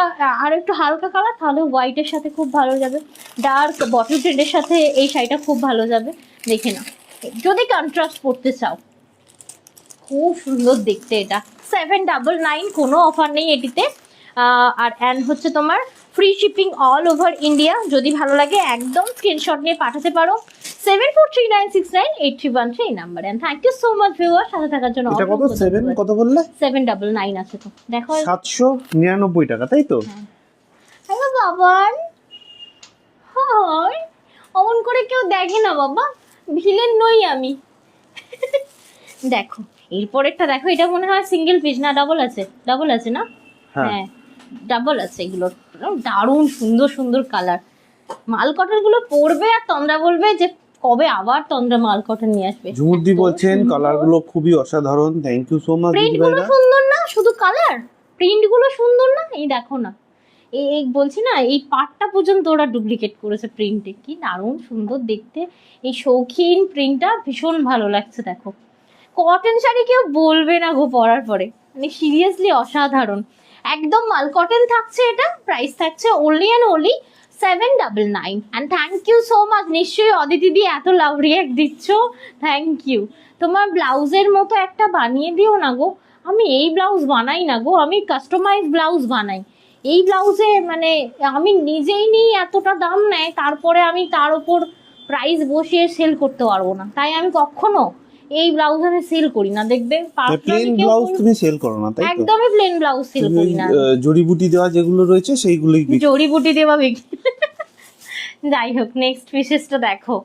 আর একটু হালকা কালার, তাহলে হোয়াইটের সাথে খুব ভালো যাবে, ডার্ক বটল প্রিন্টের সাথে এই শাড়িটা খুব ভালো যাবে। দেখে নাও, যদি কন্ট্রাস্ট পড়তে চাও, খুব সুন্দর দেখতে এটা। 799, কোনো অফার নেই এটিতে। আর অ্যান্ড হচ্ছে তোমার free shipping all over India. যদি ভালো লাগে একদম স্ক্রিনশট নিয়ে পাঠাতে পারো 7439698313 এই নাম্বারে। And thank you so much viewer, সাথে থাকার জন্য। এটা কত? 7 কত বললে? 799 আছে তো, দেখো 799 টাকা, তাই তো? হ্যালো বাবান, হাই, অমন করে কেউ দেখে না বাবা, ভিলেন নই আমি। দেখো এরপরেরটা দেখো, এটা মনে হয় সিঙ্গেল পিস না ডাবল আছে? ডাবল আছে না? হ্যাঁ, ডাবল আছে। এগুলো দারুণ সুন্দর সুন্দর কালার। মাল কটন গুলো পরবে আর তোমরা বলবে যে কবে আবার তোমরা মাল কটন নিয়ে আসবে। ঝুমুরদি বলছেন কালার গুলো খুবই অসাধারণ, thank you so much. Print গুলো সুন্দর না, শুধু কালার, প্রিন্ট গুলো সুন্দর না, এই দেখো না, এই বলছি না, এই পাটটা পর্যন্ত ওরা ডুপ্লিকেট করেছে প্রিন্টে, কি দারুণ সুন্দর দেখতে। এই শৌখিন প্রিন্টটা ভীষণ ভালো লাগছে। দেখো কটন শাড়ি কেউ বলবে না গো পরার পরে, মানে সিরিয়াসলি অসাধারণ। একদম মাল কটন থাকছে, এটা প্রাইস থাকছে only and only 799। And thank you so much, নিশ্চয়ই অদিতি দি এত লাভ রিয়াক্ট দিচ্ছ, থ্যাংক ইউ। তোমার ব্লাউজের মতো একটা বানিয়ে দিও না গো। আমি এই ব্লাউজ বানাই না গো, আমি কাস্টমাইজ ব্লাউজ বানাই। এই ব্লাউজে মানে আমি নিজেই নিই, এতটা দাম নেয়, তারপরে আমি তার ওপর প্রাইস বসিয়ে সেল করতে পারবো না, তাই আমি কখনো এই ব্লাউজ আমি সেল করি না। দেখবে প্লেন ব্লাউজ তুমি সেল করো না, তাই তো? একদমই প্লেন ব্লাউজ সেল করি না, জড়িবুটি দেওয়া যেগুলো রয়েছে সেইগুলোই জড়িবুটি দেওয়া বিক্রি। যাই হোক, নেক্সট পিসেসটা দেখো,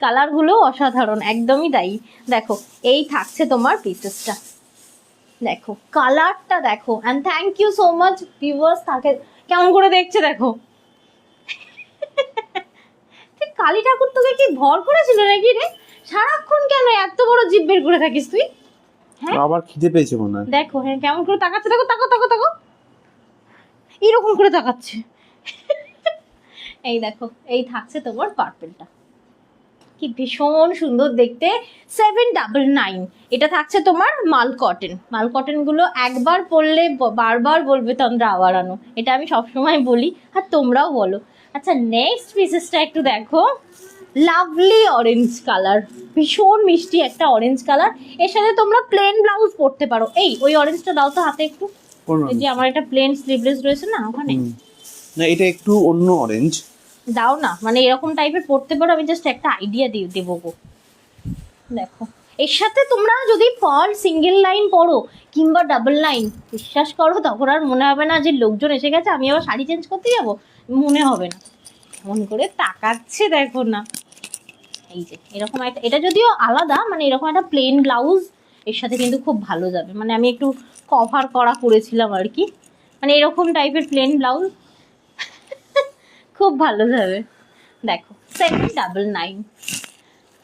কালারগুলো অসাধারণ, একদমই তাই। দেখো এই থাকছে তোমার পিসেসটা, দেখো কালারটা দেখো। And thank you so much viewers, তাকে কেমন করে দেখছে দেখো। কালী ঠাকুর তোকে কি ভর করেছিল নাকি রে? সারাক্ষণ কেন এত বড় জিভ বের করে থাকিস তুই? হ্যাঁ, আবার খিদে পেয়েছে মনে হয়। দেখো হ্যাঁ কেমন করে তাকাচ্ছে, দেখো তাকো তাকো তাকো, এরকম করে তাকাচ্ছে। এই দেখো এই থাকছে তোমার পার্পেলটা, কি ভীষণ সুন্দর দেখতে। 799, এটা থাকছে তোমার মাল কটন। মাল কটন গুলো একবার পরলে বারবার বলবে তোমরা আবার আনো, এটা আমি সবসময় বলি আর তোমরাও বলো। আচ্ছা নেক্সট পিসেসটা একটু দেখো, লাভলি অরেঞ্জ কালার, ভীষণ মিষ্টি একটা অরেঞ্জ কালার। এর সাথে তোমরা প্লেন ব্লাউজ পরতে পারো। এই ওই অরেঞ্জটা দাও তো হাতে একটু, এই যে আমার একটা প্লেন স্লিভলেস রয়েছে না ওখানে, না এটা একটু অন্য অরেঞ্জ দাও না, মানে এরকম টাইপের পড়তে পারো। আমি জাস্ট একটা আইডিয়া দেবো গো। দেখো এর সাথে তোমরা যদি পার্ল সিঙ্গেল লাইন পরো কিংবা ডাবল লাইন, বিশ্বাস করো তখন আর মনে হবে না যে লোকজন এসে গেছে আমি আবার শাড়ি চেঞ্জ করতে যাবো, মনে হবে না। মন করে তাকাচ্ছে দেখো না। এই যে এরকম একটা, এটা যদিও আলাদা, মানে এরকম একটা প্লেন ব্লাউজ এর সাথে কিন্তু খুব ভালো যাবে। মানে আমি একটু কভার করা করেছিলাম আর কি, মানে এরকম টাইপের প্লেন ব্লাউজ খুব ভালো যাবে। দেখো 799।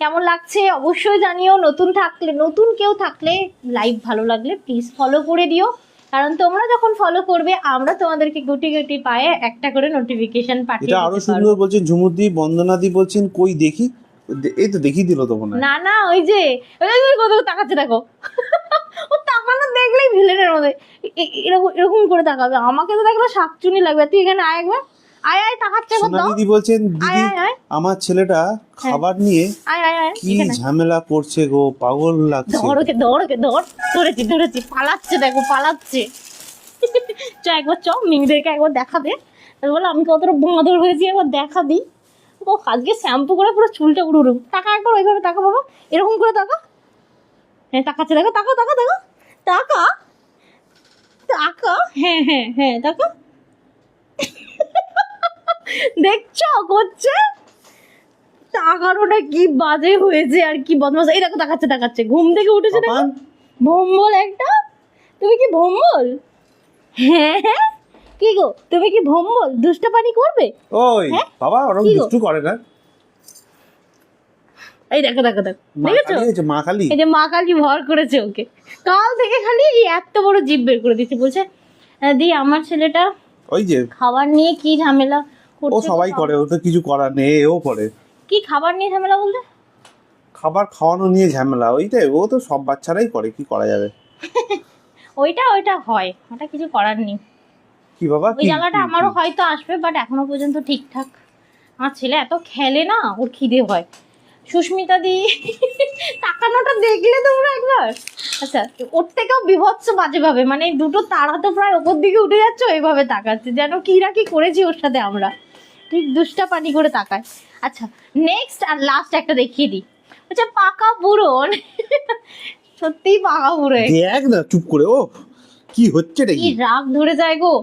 কেমন লাগছে অবশ্যই জানিও। নতুন কেউ থাকলে লাইভ ভালো লাগলে প্লিজ ফলো করে দিও, কারণ তোমরা যখন ফলো করবে আমরা তোমাদেরকে গুটি গুটি পায়ে একটা করে নোটিফিকেশন পাঠিয়ে এটা দিতে আরো পারবো। সুন্দর বলছেন ঝুমুরদি, বন্দনাদি বলছেন কই দেখি, এই তো দেখিয়ে দিল তো মনে হয়। না না ওই যে ওই কত তাকাচ্ছে দেখো ও তাকানো দেখলেই ভিলেনের মধ্যে এরকম এরকম করে তাকাবে। আমাকে তো দেখলে শাকচুনি লাগবে। তুই এখানে আয় একবার, আয় আয় তাকাচ্ছে কত। সোনা দিদি বলছেন আয় দিদি আয় আয় আমার ছেলেটা খাবার নিয়ে আয় আয় আয় কি ঝামেলা করছে গো, পাগল লাগছে। ধরেছি পালাচ্ছে দেখো পালাচ্ছে। চ একবার চ মিমিদেরকে একবার দেখা দে, বলো আমি কতটা বাঁদর হয়েছি একবার দেখা দিই। ও আজকে শ্যাম্পু করে পুরো চুলটা উড়ে টাকা একবার ওইভাবে টাকা বাবা, এরকম করে টাকা। হ্যাঁ তাকাচ্ছে দেখো, টাকা টাকা টাকা টাকা টাকা, হ্যাঁ হ্যাঁ হ্যাঁ টাকা। দেখছো করছে টাকারোটা কি বাজে হয়েছে আর কি বদমাশ। এই দেখো তাকাচ্ছে ঘুম থেকে উঠেছে দেখো। ভম্বল একটা, তুমি কি ভম্বল? হ্যাঁ হ্যাঁ কি গো তুমি কি ভম্বল, দুষ্টাপানি করবে? ওই বাবা ওরকম দুষ্টু করে না। এই দেখো দেখেছো মা কালী, এই যে মা কালী ভর করেছে ওকে কাল থেকে, খালি এত বড় জিভ বের করে দিচ্ছে। বলছে দি আমার ছেলেটা ওই যে খাবার নিয়ে কি ঝামেলা ও করছে। সবাই করে, ও তো কিছু করার নেই, এও করে। কি খাবার নিয়ে ঝামেলা বলতে? খাবার খাওয়ানো নিয়ে ঝামেলা, ওইটাই ও তো সব বাচ্চারাই করে, কি করা যাবে। ওইটা হয়, ওটা কিছু করার নেই। কি বাবা ওই জায়গাটা আমারও হয়তো আসবে, বাট এখনো পর্যন্ত ঠিকঠাক। আমার ছেলে এত খেলে না, ওর খিদে হয়। সুস্মিতা দি তাকানোটা দেখলে তোমরা একবার, আচ্ছা ওর থেকেও বিভৎস বাজে ভাবে, মানে দুটো তারা তো প্রায় ওপর দিকে উঠে যাচ্ছে, ওইভাবে তাকাচ্ছে যেন কিরা কি করেছি ওর সাথে আমরা, ঠিক দুষ্টা পানি করে তাকায়। আচ্ছা নেক্সট আর লাস্ট একটা দেখিয়ে দিই। আচ্ছা পাকা বুড়ো, সত্যিই পাকা বুড়ো। দেখ না চুপ করে, ও কি হচ্ছে রে, কি রাগ ধরে যায় গো,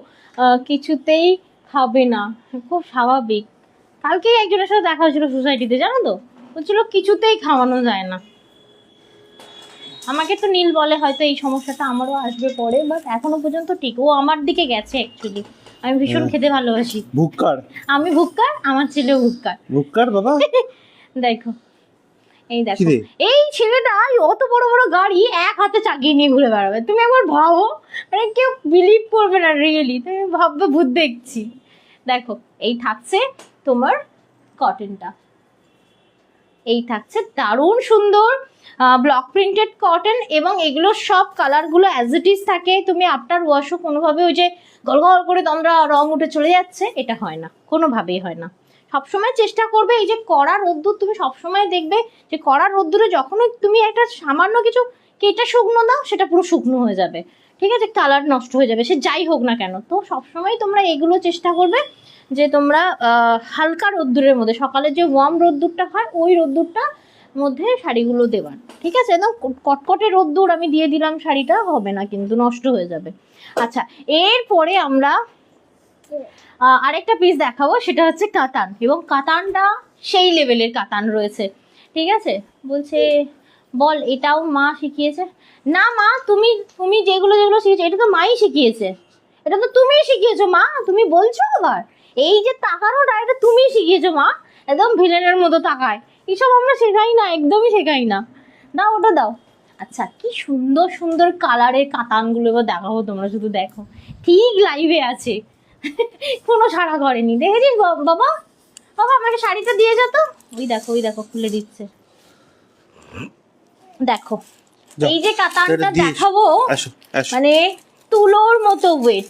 কিছুতেই খাবে না, খুব স্বাভাবিক। কালকেই একজনের সাথে দেখা হয়েছিল সোসাইটিতে, জানো তো, বলছিল কিছুতেই খাওয়ানো যায় না। আমাকে তো নীল বলে হয়তো এই সমস্যাটা আমারও আসবে পরে, বাট এখনো পর্যন্ত ঠিক। ও আমার দিকে গেছে অ্যাকচুয়ালি। আমি ভীষণ খেতে ভালোবাসি। ভুক্কার, আমি ভুক্কার, আমার ছেলেও ভুক্কার বাবা। দেখো এই দেখো এই ছেলেটা অত বড় বড় গাড়ি এক হাতে চাগিয়ে নিয়ে ঘুরে বেড়াবে, তুমি একবার ভাবো, মানে কেউ বিলিভ করবে না রিয়েলি, তুমি ভাববে ভূত দেখছি। দেখো এই থাকছে তোমার কটনটা, এই থাকছে দারুণ সুন্দর ব্লক প্রিন্টেড কটন, এবং এগুলো সব কালারগুলো অ্যাজ ইট ইজ থাকে। তুমি আফটার ওয়াশও কোনোভাবে ওই যে গল গল করে তোমরা রং উঠে চলে যাচ্ছে, এটা হয় না, কোনোভাবেই হয় না। সবসময় চেষ্টা করবে, এই যে কড়া রোদ্দুর তুমি সবসময় দেখবে যে কড়া রোদ্দুরে যখন তুমি একটা সামান্য কিছু কেটে শুকনো দাও, সেটা পুরো শুকনো হয়ে যাবে, ঠিক আছে, কালার নষ্ট হয়ে যাবে, সে যাই হোক না কেন। তো সবসময় তোমরা এগুলো চেষ্টা করবে যে তোমরা হালকা রোদ্দুরের মধ্যে, সকালে যে ওয়ার্ম রোদ্দুরটা হয় ওই রোদ্দুরটা মধ্যে শাড়িগুলো দেওয়ার, ঠিক আছে। একদম কটকটে রোদ্দুর আমি দিয়ে দিলাম, শাড়িটা হবে না কিন্তু, নষ্ট হয়ে যাবে। আচ্ছা এরপরে আমরা আরেকটা পিস দেখাবো, সেটা হচ্ছে কাতান, এবং কাতানটা সেই লেভেলের কাতান রয়েছে, ঠিক আছে। বলছে বল এটাও মা শিখিয়েছে। না মা, তুমি যেগুলো শিখিয়েছো এটা তো মাই শিখিয়েছে, এটা তো তুমিই শিখিয়েছো মা, তুমি বলছো আবার এই যে তাকানোটা এটা তুমিই শিখিয়েছো মা, একদম ভিলেনের মতো তাকায়। এসব আমরা শেখাই না, একদমই শেখাই না। দাও ওটা দাও। আচ্ছা কি সুন্দর সুন্দর কালারের কাতানগুলো এবার দেখাবো, তোমরা শুধু দেখো, ঠিক লাইভে আছে, কোনো সাড়া করেনি। দেখেছিস বাবা, বাবা আমাকে শাড়িটা দিয়ে যেত। ওই দেখো খুলে দিচ্ছে। দেখো এই যে কাতানটা দেখাবো, মানে তুলোর মতো ওয়েট।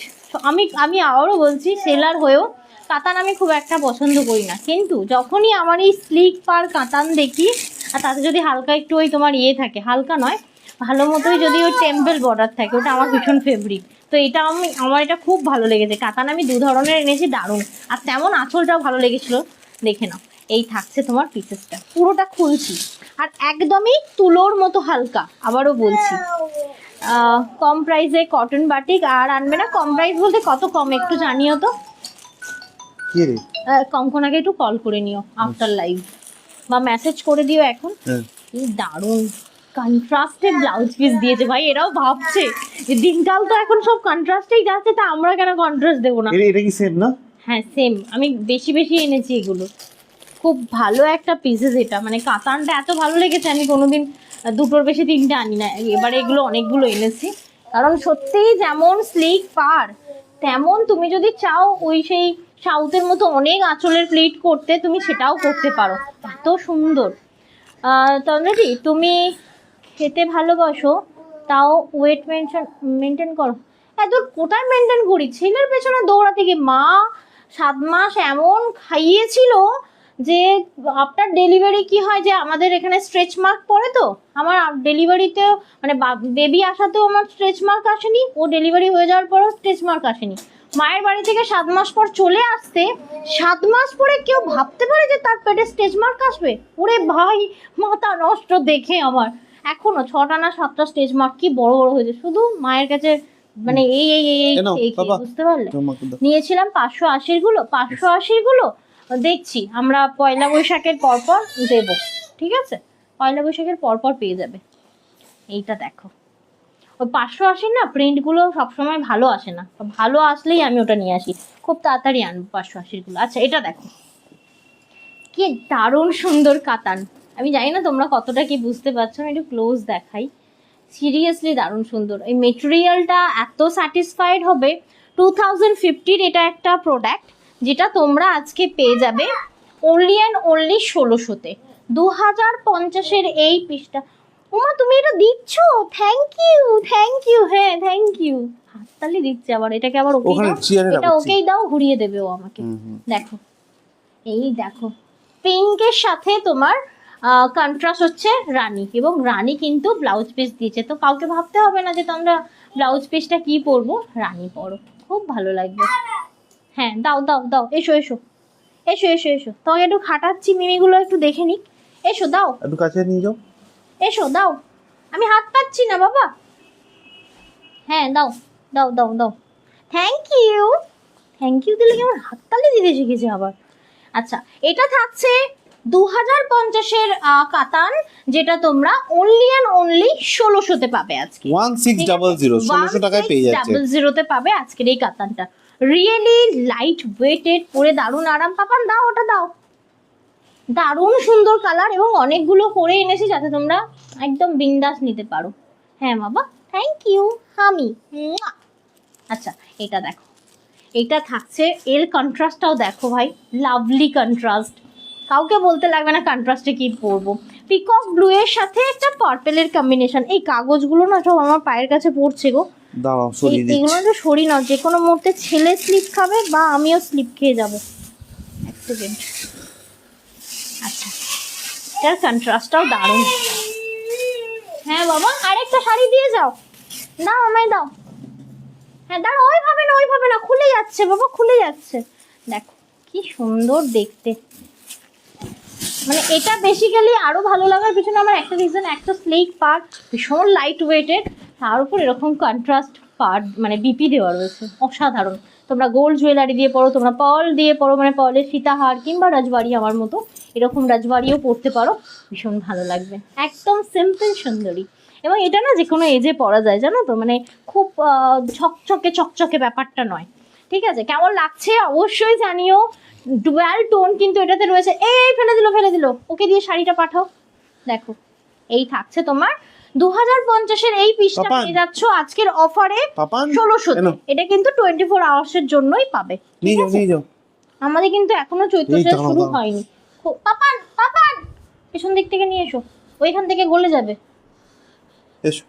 আমি আবারও বলছি, সেলার হয়েও কাতান আমি খুব একটা পছন্দ করি না, কিন্তু যখনই আমার এই স্লিক পার কাতান দেখি, আর তাতে যদি হালকা একটু ওই তোমার ইয়ে থাকে, হালকা নয় ভালো মতোই যদি ওই টেম্পল বর্ডার থাকে, ওটা আমার ভীষণ ফেভারিট। তো এটা আমার এটা খুব ভালো লেগেছে। কাতান আমি দু ধরনের এনেছি, দারুণ, আর তেমন আঁচলটাও ভালো লেগেছিলো। দেখে নাও, এই থাকছে তোমার পিসেসটা, পুরোটা খুলছি। আর একদমই তুলোর মতো হালকা, আবারও বলছি। কম প্রাইসে কটন বাটিক। আর আনবে না? কম প্রাইস বলতে কত কম একটু জানিও তো। কি রে? কঙ্কনাকে একটু কল করে নিও আফটার লাইভ, বা মেসেজ করে দিও এখন। কি দারুণ কন্ট্রাস্টেড ব্লাউজ পিস দিয়েছে ভাই। এরাও ভাবছে যে দিনকাল তো এখন সব কন্ট্রাস্টেই যাচ্ছে, তা আমরা কেন কন্ট্রাস্ট দেবো না? এটা কি সেম না? হ্যাঁ সেম, আমি বেশি বেশি এনেছি এগুলো। খুব ভালো একটা পিসেস এটা, মানে কাতানটা এত ভালো লেগেছে আমি কোনোদিন দুটোর বেশি তিনটে আনি না, এবারে এগুলো অনেকগুলো এনেছি। কারণ সত্যিই যেমন স্লিক পার, তেমন তুমি যদি চাও ওই সেই সাউথের মতো অনেক আঁচলের প্লিট করতে, তুমি সেটাও করতে পারো, এত সুন্দর। তন্দ্রাজি, তুমি খেতে ভালোবাসো, তাও ওয়েট মেনটেন করো। এত কোথায় মেনটেন করি, ছেলের পেছনে দৌড়াতে গিয়ে মা 7 মাস এমন খাইয়েছিল যে আফটার ডেলিভারি কি হয় যে আমাদের এখানে স্ট্রেচ মার্ক পড়ে। তো আমার ডেলিভারিতেও মানে বেবি আসাতেও আমার স্ট্রেচ মার্ক আসেনি, ও ডেলিভারি হয়ে যাওয়ার পরও স্ট্রেচ মার্ক আসেনি। মায়ের বাড়ি থেকে 7 মাস পর চলে আসতে, 7 মাস পরে কেউ ভাবতে পারে যে তার পেটে স্ট্রেচ মার্ক আসবে? ওরে ভাই, মাথা নষ্ট দেখে আমার। এখনো 6টা না 7টা স্টেজ মার্ক, কি বড় বড় হয়েছে, শুধু মায়ের কাছে মানে এই এই এই এই বুঝতে পারলে। নিয়েছিলাম 580 গুলো, 580 গুলো দেখছি আমরা পয়লা বৈশাখের পরপর দেব, ঠিক আছে? পয়লা বৈশাখের পরপর পেয়ে যাবে। এইটা দেখো, ওই 580 না প্রিন্টগুলো সবসময় ভালো আসে না, ভালো আসলেই আমি ওটা নিয়ে আসি, খুব তাড়াতাড়ি আনবো 580 গুলো। আচ্ছা এটা দেখো, কি দারুণ সুন্দর কাতান। আমি জানি না তোমরা কতটা কি বুঝতে পারছো, আমি একটু ক্লোজ দেখাই। সিরিয়াসলি দারুণ সুন্দর, এই মেটেরিয়ালটা এত স্যাটিসফাইড হবে। 2050 এটা একটা প্রোডাক্ট যেটা তোমরা আজকে পেয়ে যাবে অনলি অ্যান্ড অনলি 1600-তে। 2050-এর এই পিসটা, ওমা তুমি এটা দিচ্ছ, থ্যাংক ইউ থ্যাংক ইউ। হ্যাঁ থ্যাংক ইউ, হাততালি দিচ্ছে আবার। এটাকে আবার ওকেই দাও, এটা ওকেই দাও, ঘুরিয়ে দেবে ও আমাকে। দেখো এই দেখো, পিঙ্কের সাথে তোমার কন্ট্রাস্ট হচ্ছে রানী, এবং রানী কিন্তু ব্লাউজ পিস দিয়েছে, তো কাউকে ভাবতে হবে না যে তোমরা ব্লাউজ পিসটা কি পরবো, রানী পরো, খুব ভালো লাগবে। হ্যাঁ দাও দাও দাও, এসো এসো এসো এসো এসো, তোমাকে একটু খাটাচ্ছি, মিমিগুলো একটু দেখে নিক। এসো দাও, একটু কাছে নিয়ে যাও, এসো দাও, আমি হাত পাচ্ছি না বাবা। হ্যাঁ দাও দাও দাও দাও, থ্যাংক ইউ থ্যাংক ইউ দিলে কি আমার হাততালি দিতে শিখেছে আবার। আচ্ছা এটা থাকছে 2050-এর কাতান, যেটা তোমরা অনলি অ্যান্ড অনলি 1600-তে পাবে আজকে। 1600 1600 টাকায় পেয়ে যাচ্ছে, 1600-তে পাবে আজকের এই কাতানটা। রিয়েলি লাইট ওয়েটেড, পরে দারুণ আরাম। পাপান দাও, ওটা দাও। দারুণ সুন্দর কালার, এবং অনেকগুলো করে এনেছি যাতে তোমরা একদম বিন্দাস নিতে পারো। হ্যাঁ বাবা, থ্যাংক ইউ হামি। আচ্ছা এটা দেখো, এটা থাকছে, এর কন্ট্রাস্টটাও দেখো ভাই, লাভলি কন্ট্রাস্ট, কাউকে বলতে লাগবে না কন্ট্রাস্টে কি পরবো। পিকক ব্লু এর সাথে একটা পার্পেলের কম্বিনেশন। এই কাগজগুলো না সব আমার পায়ের কাছে পড়ছে গো, দাঁড়াও সরিয়ে দিচ্ছি। এগুলো তো সরি না, যে কোনো মুহূর্তে ছেলে স্লিপ খাবে বা আমিও স্লিপ খেয়ে যাব। এক সেকেন্ড। আচ্ছা এটার কন্ট্রাস্টটাও দারুণ। হ্যাঁ বাবা, আরেকটা শাড়ি দিয়ে যাও, দাও আমায় দাও। হ্যাঁ দাঁড়া, ওইভাবে না, খুলে যাচ্ছে বাবা, খুলে যাচ্ছে। দেখো কি সুন্দর দেখতে, মানে এটা বেসিক্যালি আরো ভালো লাগার পিছনে আমার একটা রিজন, একটা স্লিক পার্ট, ভীষণ লাইট ওয়েটেড, তার উপর এরকম কন্ট্রাস্ট পার্ট মানে বিপি দেওয়া রয়েছে, অসাধারণ। তোমরা গোল্ড জুয়েলারি দিয়ে পরো, তোমরা পার্ল দিয়ে পরো, মানে পার্লের সীতাহার কিংবা রাজবাড়ি আমার মতো এরকম রাজবাড়িও পরতে পারো, ভীষণ ভালো লাগবে। একদম সিম্পল সুন্দরী, এবং এটা না যে কোনো এজে পরা যায়, জানো তো, মানে খুব চকচকে ব্যাপারটা নয়। ঠিক আছে, কেমন লাগছে অবশ্যই জানিও। ডুয়াল টোন কিন্তু এটাতে রয়েছে। এই ফেলে দিল, ওকে দিয়ে শাড়িটা পাঠাও। দেখো এই থাকছে তোমার 2050-এর এই পিসটা পেয়ে যাচ্ছ আজকের অফারে 1600-তে। এটা কিন্তু 24 আওয়ার্সের জন্যই পাবে। নিয়ে যাও। আমাদের কিন্তু এখনো চৈত্র সেল শুরু হয়নি। পাপান পেছন দিক থেকে নিয়ে এসো, ওইখান থেকে গলে যাবে। এসো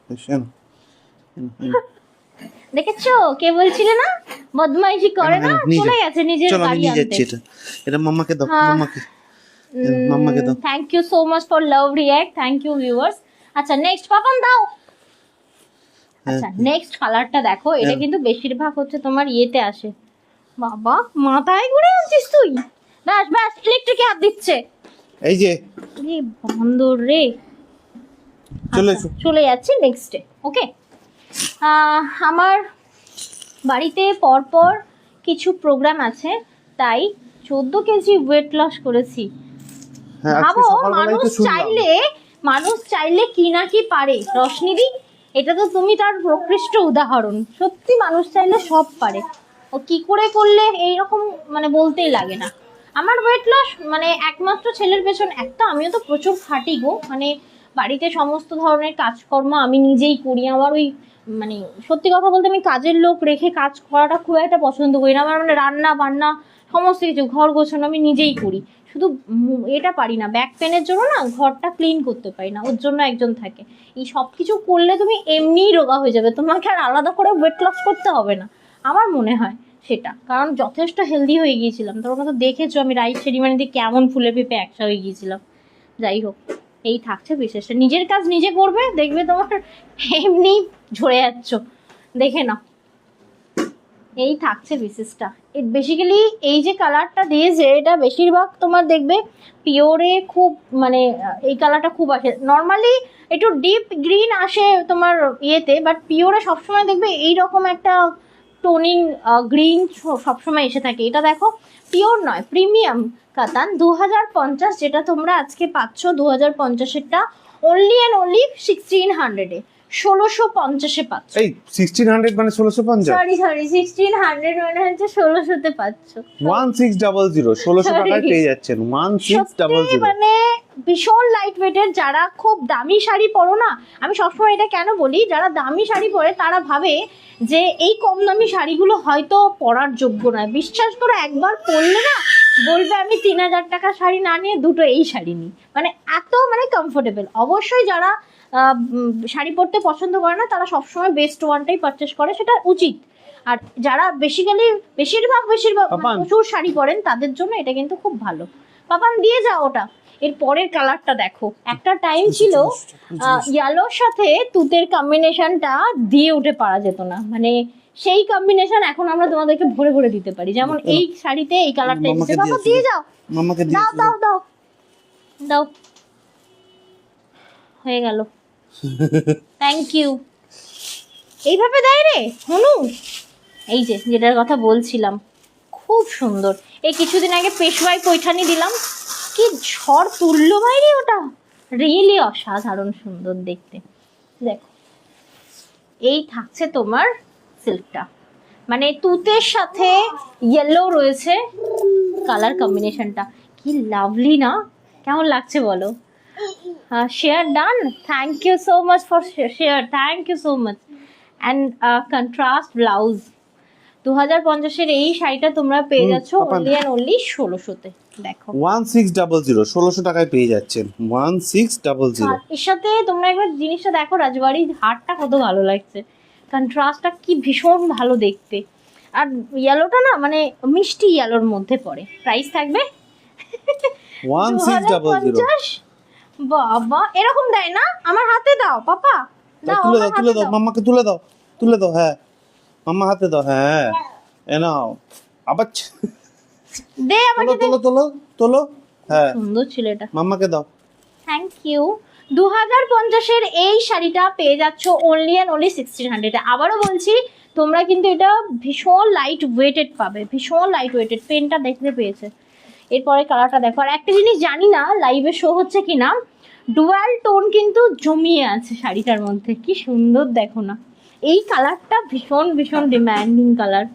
দেখেছো, কে বলছিলে না বদমাইশি করে না, চলে গেছে নিজের বাড়ি আনতে। এটা মাম্মাকে দাও, মাম্মাকে দাও। Thank you so much for love react, thank you viewers. আচ্ছা নেক্সট পাপান দাও। আচ্ছা নেক্সট কালারটা দেখো, এটা কিন্তু বেশিরভাগ হচ্ছে তোমার ইয়েতে আসে। বাবা মাথায় ঘুরে আনছিস তুই, ব্যাস ইলেকট্রিকে হাত দিচ্ছে। এই যে রে বান্দর রে। চলে আচ্ছা, চলে যাচ্ছি নেক্সটে। ওকে, আমার বাড়িতে পরপর কিছু প্রোগ্রাম আছে, তাই 14 কেজি ওয়েট লস করেছি। হ্যাঁ, আজকে ভাবো, সকালবেলায় তো শুনলাম। মানুষ চাইলে কি না কি পারে। রশনিদি, এটা তো তুমি তার প্রকৃষ্ট উদাহরণ। সত্যি মানুষ চাইলে সব পারে। ও কি করে করলে এইরকম মানে বলতেই লাগে না। আমার ওয়েট লস মানে একমাত্র ছেলের পেছন একটা, আমিও তো প্রচুর খাটি গো। মানে বাড়িতে সমস্ত ধরনের কাজকর্ম আমি নিজেই করি। আমার ওই মানে সত্যি কথা বলতে আমি কাজের লোক রেখে কাজ করাটা খুব একটা পছন্দ করি না। আমার মানে রান্না বান্না সমস্ত কিছু, ঘর গোছানো আমি নিজেই করি। শুধু এটা পারি না, ব্যাক পেনের জন্য না ঘরটা ক্লিন করতে পারি না, ওর জন্য একজন থাকে। এই সব কিছু করলে তুমি এমনিই রোগা হয়ে যাবে, তোমাকে আর আলাদা করে ওয়েট লস করতে হবে না আমার মনে হয় সেটা। কারণ যথেষ্ট হেলদি হয়ে গিয়েছিলাম, তোমরা তো দেখেছো আমি রাইস সেরিমানিতে কেমন ফুলে ফেপে একসা হয়ে গিয়েছিলাম। যাই হোক, এই থাকছে বিশেষটা। নিজের কাজ নিজে করবে, দেখবে তোমার এমনি ঝরে যাচ্ছ, দেখে নাও। এই থাকছে বিশেষটা। বেসিক্যালি এই যে কালারটা দিয়েছে, এটা বেশিরভাগ তোমার দেখবে পিওরে খুব মানে এই কালারটা খুব আসে। নর্মালি একটু ডিপ গ্রিন আসে তোমার ইয়েতে, বাট পিওরে সবসময় দেখবে এইরকম একটা টোনিং গ্রিন সবসময় এসে থাকে। এটা দেখো পিওর নয়, প্রিমিয়াম কাতান 2050, যেটা তোমরা আজকে পাচ্ছ 2050-এরটা অনলি অ্যান্ড অনলি 1600-এ, 1650-এ পাচ্ছ। এই 1600 মানে 1650? সরি 1600 মানে হচ্ছে 1600-তে পাচ্ছ। 1600 1600 টাকায় পেয়ে যাচ্ছেন 1600। মানে ভীষণ লাইট ওয়েটের। যারা খুব দামি শাড়ি পরো না, আমি সবসময় এটা কেন বলি, যারা দামি শাড়ি পরে তারা ভাবে যে এই কম দামি শাড়িগুলো হয়তো পরার যোগ্য নয়। বিশ্বাস করো, একবার পরলে না বলবে আমি 3000 টাকা শাড়ি না নিয়ে দুটো এই শাড়ি নিই। মানে এত মানে কমফোর্টেবল। অবশ্যই যারা শাড়ি পরতে পছন্দ করে না তারা সবসময় বেস্ট ওয়ানটাই পারচেস করে, সেটা উচিত। আর যারা বেশিরভাগ পাপান। প্রচুর শাড়ি পরেন তাদের জন্য এটা কিন্তু খুব ভালো। পাপান দিয়ে যাও ওটা। এর পরের কালারটা দেখো, একটা টাইম ছিল ইয়েলোর সাথে তুতের কম্বিনেশনটা দিয়ে উঠে পারা যেত না। মানে সেই কম্বিনেশন এখন আমরা তোমাদেরকে ভরে ভরে দিতে পারি। যেমন এই শাড়িতে এই কালারটা এসেছে। বাবা দিয়ে যাও, মামাকে দিয়ে দাও দাও দাও দাও। হয়ে গেল, থ্যাংক ইউ। এইভাবে দেয় রে হনু। এই যে যেটার কথা বলছিলাম, খুব সুন্দর। এই কিছুদিন আগে পেশওয়াই পৈঠানি দিলাম, কি ঝড় তুললো বাইরে ওটা, রিয়েলি অসাধারণ সুন্দর দেখতে। দেখো এই থাকছে তোমার সিল্কটা, মানে তুতের সাথে ইয়েলো রয়েছে কালার কম্বিনেশনটা, কি লাভলি না? কেমন লাগছে বলো? Share done, thank you so much for share, thank you so much. And contrast blouse 2050-এর এই শাড়িটা তোমরা পেয়ে যাচ্ছ অনলি অ্যান্ড অনলি 1600-তে। দেখো 1600 1600 টাকায় পেয়ে যাচ্ছেন 1600। আর এর সাথে তোমরা একবার জিনিসটা দেখো, রাজবাড়ির হারটা কত ভালো লাগছে, কন্ট্রাস্টটা কি ভীষণ ভালো দেখতে। আর ইয়েলোটা না মানে মিষ্টি ইয়েলোর মধ্যে পড়ে। প্রাইস থাকবে 1600। বাবা, এরকম দেয় না? আমার হাতে দাও পাপা, দাও তুলে দাও আমার তুলে হাতে দাও দাও। মাম্মাকে তুলে দাও তুলে দাও। হ্যাঁ মাম্মা হাতে দাও। হ্যাঁ এ নাও আবার দে আমাকে দে। তোলো তোলো তোলো। হ্যাঁ সুন্দর ছিল এটা, মাম্মাকে দাও। Thank you. 2050-এর এই শাড়িটা পেয়ে যাচ্ছ অনলি অ্যান্ড অনলি 1600-এ। আবারও বলছি, তোমরা কিন্তু এটা ভীষণ লাইট ওয়েটেড পাবে, ভীষণ লাইট ওয়েটেড। পেনটা দেখতে পেয়েছে। এরপরে কালারটা দেখো। আর একটা জিনিস জানি না লাইভে শো হচ্ছে কি না, ডুয়াল টোন কিন্তু জমিয়ে আছে শাড়িটার মধ্যে, কি সুন্দর দেখো না। এই কালারটা ভীষণ ভীষণ ডিম্যান্ডিং কালার।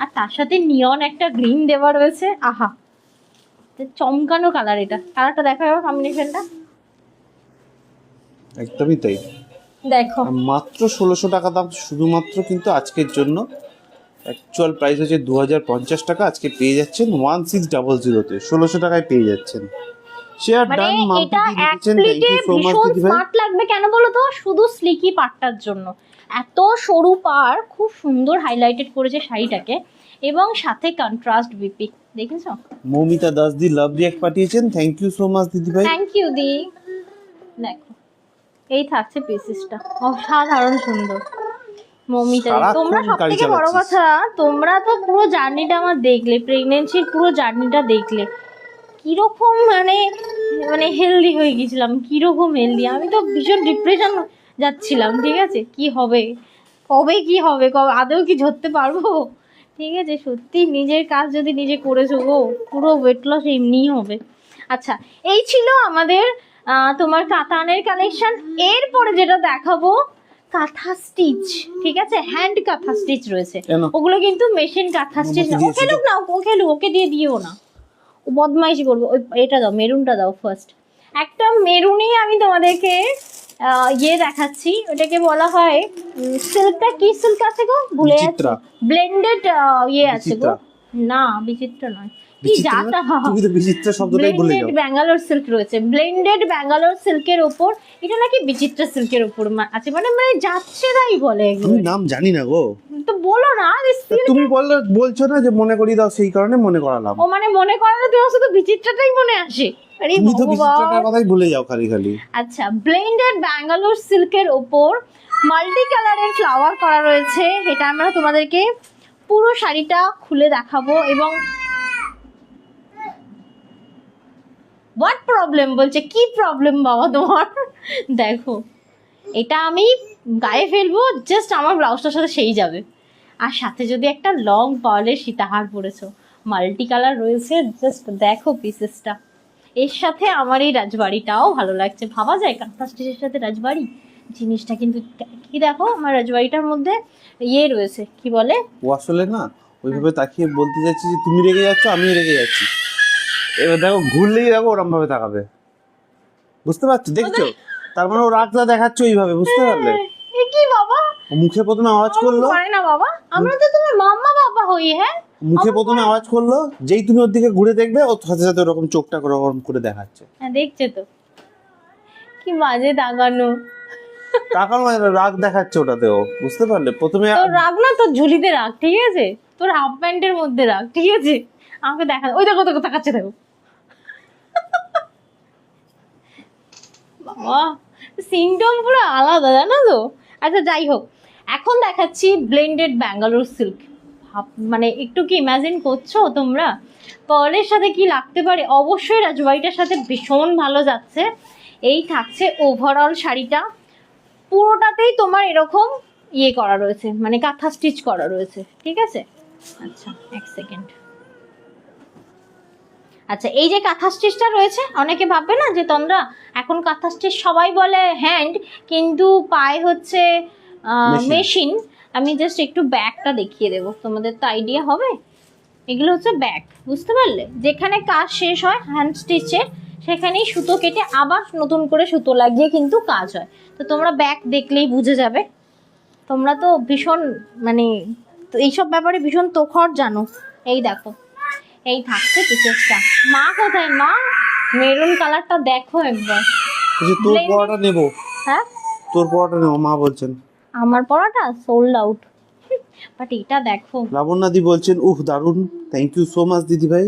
আর তার সাথে নিয়ন একটা গ্রিন দেওয়া রয়েছে, আহা চমকানো কালার। এটা কালারটা দেখো এবার কম্বিনেশনটা, একদমই তাই। দেখো আর মাত্র 1600 টাকা দাম শুধুমাত্র কিন্তু আজকের জন্য। অ্যাকচুয়াল প্রাইস হচ্ছে 2050 টাকা, আজকে পেয়ে যাচ্ছেন 1600-তে 1600 টাকায় পেয়ে যাচ্ছেন। শেয়ার মানে ডান মাম্পি এটা দিয়ে এক দিয়েছেন, থ্যাংক প্লেটে ইউ সো মাচ ভীষণ দিদি ভাই। স্মার্ট লাগবে। কেন বলো তো? শুধু স্লিকি পাড়টার জন্য। এত সরু পাড় খুব সুন্দর হাইলাইটেড করেছে শাড়িটাকে, এবং সাথে কন্ট্রাস্ট বিপি, দেখেছো? মৌমিতা দাস দি লাভ রিঅ্যাক্ট পাঠিয়েছেন, থ্যাংক ইউ সো মাচ দিদি ভাই। থ্যাংক ইউ দি। দেখো এই থাকছে পিসেসটা, অসাধারণ সুন্দর। মৌমিতা দি, সারাক্ষণ তোমরা সব গাড়ি থেকে বড় চালাচ্ছিস। কথা, তোমরা তো পুরো জার্নিটা আমার দেখলে, প্রেগনেন্সির পুরো জার্নিটা দেখলে, কিরকম মানে মানে হেলদি হয়ে গেছিলাম, কিরকম হেলদি, আমি তো ভীষণ ডিপ্রেশন যাচ্ছিলাম, ঠিক আছে, কি হবে, কবে কি হবে, কবে আদৌ কি ধরতে পারবো, ঠিক আছে, সত্যি নিজের কাজ যদি নিজে করেছো গো, পুরো ওয়েট লস এমনিই হবে। আচ্ছা, এই ছিল আমাদের তোমার কাতানের কালেকশন। এরপরে যেটা দেখাবো কাঁথা স্টিচ, ঠিক আছে, হ্যান্ড কাঁথা স্টিচ রয়েছে, কেন? ওগুলো কিন্তু মেশিন কাঁথা স্টিচ না। দিয়েছি ওকে লুক না, ওকে দিয়ে দিও না, ও বদমাইশি করবো। ওই এটা দাও, মেরুনটা দাও ফার্স্ট। একটা মেরুনই আমি তোমাদেরকে ইয়ে দেখাচ্ছি, ওটাকে বলা হয় সিল্কটা কি সিল্ক আছে গো, ভুলে যাচ্ছি, বিচিত্রা। ব্লেন্ডেড ইয়ে আছে গো, বিচিত্রা। না বিচিত্র নয়, কি বিচিত্রা যাতা, না? তুমি তো বিচিত্রা শব্দটাই ভুলে ব্লেন্ডেড যাও। ব্যাঙ্গালোর সিল্ক রয়েছে, ব্লেন্ডেড ব্যাঙ্গালোর সিল্কের ওপর, এটা নাকি বিচিত্রা সিল্কের ওপর আছে, মানে মানে যাচ্ছে তাই বলে আমি এগুলো, নাম জানি না গো। তো বলো না যে তা তুমি বলছো না যে মনে করিয়ে দাও, সেই কারণে মনে করালাম। ও মানে মনে করালে তোমার শুধু বিচিত্রাটাই মনে আসে, আরে তুমি তো ভগবান। বিচিত্রাটার কথাই ভুলে যাও খালি খালি। আচ্ছা, ব্লেন্ডেড ব্যাঙ্গালোর সিল্কের ওপর মাল্টি কালারের ফ্লাওয়ার করা রয়েছে, এটা আমরা তোমাদেরকে পুরো শাড়িটা খুলে দেখাবো। এবং হোয়াট প্রবলেম বলছে, কি প্রবলেম বাবা তোমার, দেখো এটা আমি গায়ে ফেলবো, জাস্ট আমার ব্লাউজটার সাথে সেই যাবে, আর সাথে যদি একটা লং পার্লের সীতাহার পরেছো, মাল্টি কালার রয়েছে, জাস্ট দেখো পিসেসটা, এর সাথে আমার এই রাজবাড়িটাও ভালো লাগছে, ভাবা যায় কাঁথা স্টিচের সাথে রাজবাড়ি জিনিসটা, কিন্তু কি দেখো আমার রাজবাড়িটার মধ্যে ইয়ে রয়েছে, কি বলে, ও আসলে না ওইভাবে তাকিয়ে বলতে যাচ্ছি যে তুমি রেগে যাচ্ছ, আমিও রেগে যাচ্ছি। এবার দেখো ঘুরলেই দেখো ওরম ভাবে তাকাবে, বুঝতে পারছো, দেখছো, তার মানে ও রাগটা দেখাচ্ছে ওইভাবে, বুঝতে পারলে? এ কি বাবা, ও মুখে প্রথমে আওয়াজ করলো, করে না বাবা, আমরা তো তোমার মাম্মা বাবা হই, হ্যাঁ, মুখে প্রথমে আওয়াজ করলো, যেই তুমি ওর দিকে ঘুরে দেখবে ওর সাথে সাথে ওরকম চোখটা ওরকম করে দেখাচ্ছে। হ্যাঁ দেখছে তো, কি বাজে তাকানো, টাকার মানে রাগ দেখাচ্ছে ওটাতেও, বুঝতে পারলে? প্রথমে তোর রাগ না, তোর ঝুলিতে রাগ, ঠিক আছে, তোর হাফ প্যান্টের মধ্যে রাগ, ঠিক আছে, আমাকে দেখা, ওই দেখো তোকে তাকাচ্ছে, দেখো বাবা, সিমটম পুরো আলাদা, জানো তো। আচ্ছা যাই হোক, এখন দেখাচ্ছি ব্লেন্ডেড ব্যাঙ্গালোর সিল্ক, মানে একটু কি ইমাজিন করছো তোমরা পার্লের সাথে কি লাগতে পারে, অবশ্যই রাজবাড়িটার সাথে ভীষণ ভালো যাচ্ছে। এই থাকছে ওভারঅল শাড়িটা, পুরোটাতেই তোমার এরকম ইয়ে করা রয়েছে, মানে কাঁথা স্টিচ করা রয়েছে, ঠিক আছে। আচ্ছা এক সেকেন্ড, আচ্ছা এই যে কাঁথা স্টিচটা রয়েছে, অনেকে ভাববে না যে তন্দ্রা এখন কাঁথা স্টিচ সবাই বলে হ্যান্ড, কিন্তু পায়ে হচ্ছে মেশিন। আমি জাস্ট একটু ব্যাকটা দেখিয়ে দেবো, তোমাদের তো আইডিয়া হবে। এগুলো হচ্ছে ব্যাক, বুঝতে পারলে, যেখানে কাজ শেষ হয় হ্যান্ড স্টিচের, সেখানেই সুতো কেটে আবার নতুন করে সুতো লাগিয়ে কিন্তু কাজ হয়। তো তোমরা ব্যাক দেখলেই বুঝে যাবে, তোমরা তো ভীষণ মানে এইসব ব্যাপারে ভীষণ তোখর জানো। এই দেখো, এই থাকছে পিসেসটা, মা কোথায় মা, মেরুন কালারটা দেখো একবার, তোর পড়াটা নেবো, হ্যাঁ তোর পড়াটা নেবো মা বলছেন, আমার পড়াটা সোল্ড আউট, বাট এটা দেখো। লাবণ্যাদি বলছেন উহ দারুণ, থ্যাংক ইউ সো মাচ দিদি ভাই।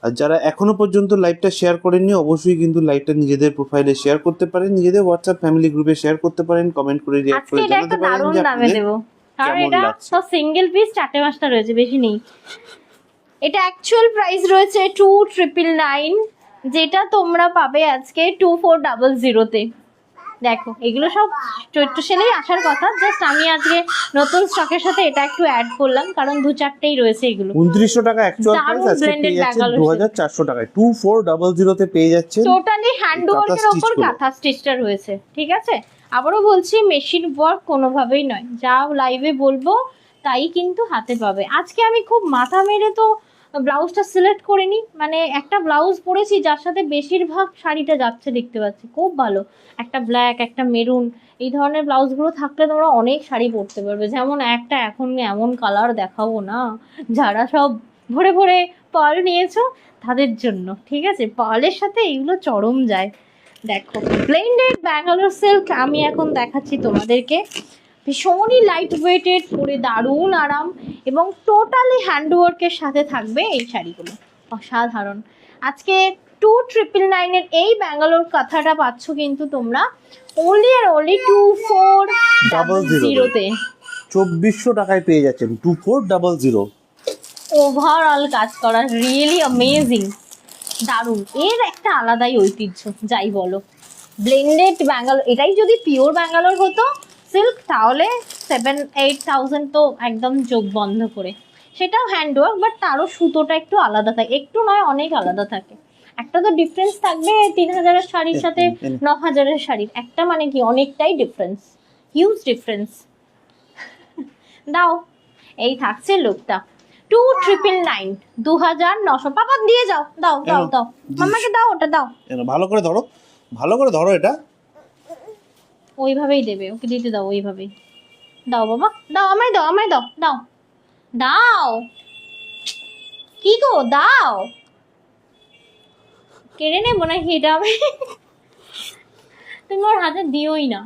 আর যারা এখনো পর্যন্ত লাইভটা শেয়ার করেননি, অবশ্যই কিন্তু লাইভটা নিজেদের প্রোফাইলে শেয়ার করতে পারেন, নিজেদের হোয়াটসঅ্যাপ ফ্যামিলি গ্রুপে শেয়ার করতে পারেন, কমেন্ট করে রিঅ্যাক্ট আজকে করে এটা জানাতে একটা পারেন দারুণ যে দামে আপনাদের দেবো, কারণ কেমন এটা লাগছে। সব সিঙ্গেল পিস 4-5টা রয়েছে, বেশি নেই। এটা অ্যাকচুয়াল প্রাইস রয়েছে 2999, যেটা তোমরা পাবে আজকে 2400-তে। দেখো এগুলো সব চৈত্র সেলেই আসার কথা, জাস্ট আমি আজকে নতুন স্টকের সাথে এটা একটু অ্যাড করলাম, কারণ 2-4টেই রয়েছে এগুলো। 2900 টাকা অ্যাকচুয়াল প্রাইস, আজকে পেয়ে যাচ্ছেন 2400 টাকায়, 2400 তে পেয়ে যাচ্ছেন। টোটালি হ্যান্ড ওয়ার্কের ওপর কাঁথা স্টিচটা রয়েছে, ঠিক আছে। আবারও বলছি, মেশিন ওয়ার্ক কোনোভাবেই নয়, যা লাইভে বলবো তাই কিন্তু হাতে পাবে। আজকে আমি খুব মাথা মেরে তো ব্লাউজটা সিলেক্ট করিনি, মানে একটা ব্লাউজ পরেছি যার সাথে বেশিরভাগ শাড়িটা যাচ্ছে, দেখতে পাচ্ছি খুব ভালো, একটা ব্ল্যাক একটা মেরুন, এই ধরনের ব্লাউজগুলো থাকলে তোমরা অনেক শাড়ি পরতে পারবে। যেমন একটা এখন এমন কালার দেখাবো না, যারা সব ভরে ভরে পার্ল নিয়েছো তাদের জন্য, ঠিক আছে, পার্লের সাথে এগুলো চরম যায়। দেখো ব্লেন্ডেড ব্যাঙ্গালোর সিল্ক আমি এখন দেখাচ্ছি তোমাদেরকে, ভীষণই লাইট ওয়েটেড, পরে দারুণ আরাম, এবং টোটালি হ্যান্ডওয়ার্কের সাথে থাকবে এই শাড়িগুলো, অসাধারণ। আজকে 2999 এই ব্যাঙ্গালোর কাঁথাটা পাচ্ছ কিন্তু তোমরা অনলি আর অনলি 2400-তে, 2400 টাকায় পেয়ে যাচ্ছেন 2400। ওভারঅল কাজ করা রিয়েলি অ্যামেজিং, দারুণ, এর একটা আলাদাই ঐতিহ্য যাই বলো। ব্লেন্ডেড ব্যাঙ্গালোর, এটাই যদি পিওর ব্যাঙ্গালোর হতো সিল্ক, তাহলে 7-8,000 তো একদম চোখ বন্ধ করে। সেটাও হ্যান্ডওয়ার্ক, বাট তারও সুতোটা একটু আলাদা থাকে, একটু নয় অনেক আলাদা থাকে। একটা তো ডিফারেন্স থাকবে 3,000-এর শাড়ির সাথে 9,000-এর শাড়ির, একটা মানে কি অনেকটাই ডিফারেন্স, হিউজ ডিফারেন্স। দাও, এই থাকছে লুকটা 2,999, 2,900। পাপা দিয়ে যাও, দাও দাও দাও, মাম্মাকে দাও, ওটা দাও। ভালো করে ধরো, ভালো করে ধরো, এটা ওইভাবেই দেবে, ওকে দিতে দাও, ওইভাবেই দাও বাবা, দাও, আমায় দাও, আমায় দাও, দাও দাও, কি গো দাও, কেড়ে নেবো নাকি এটা আমি? তুমি ওর হাতে দিওই না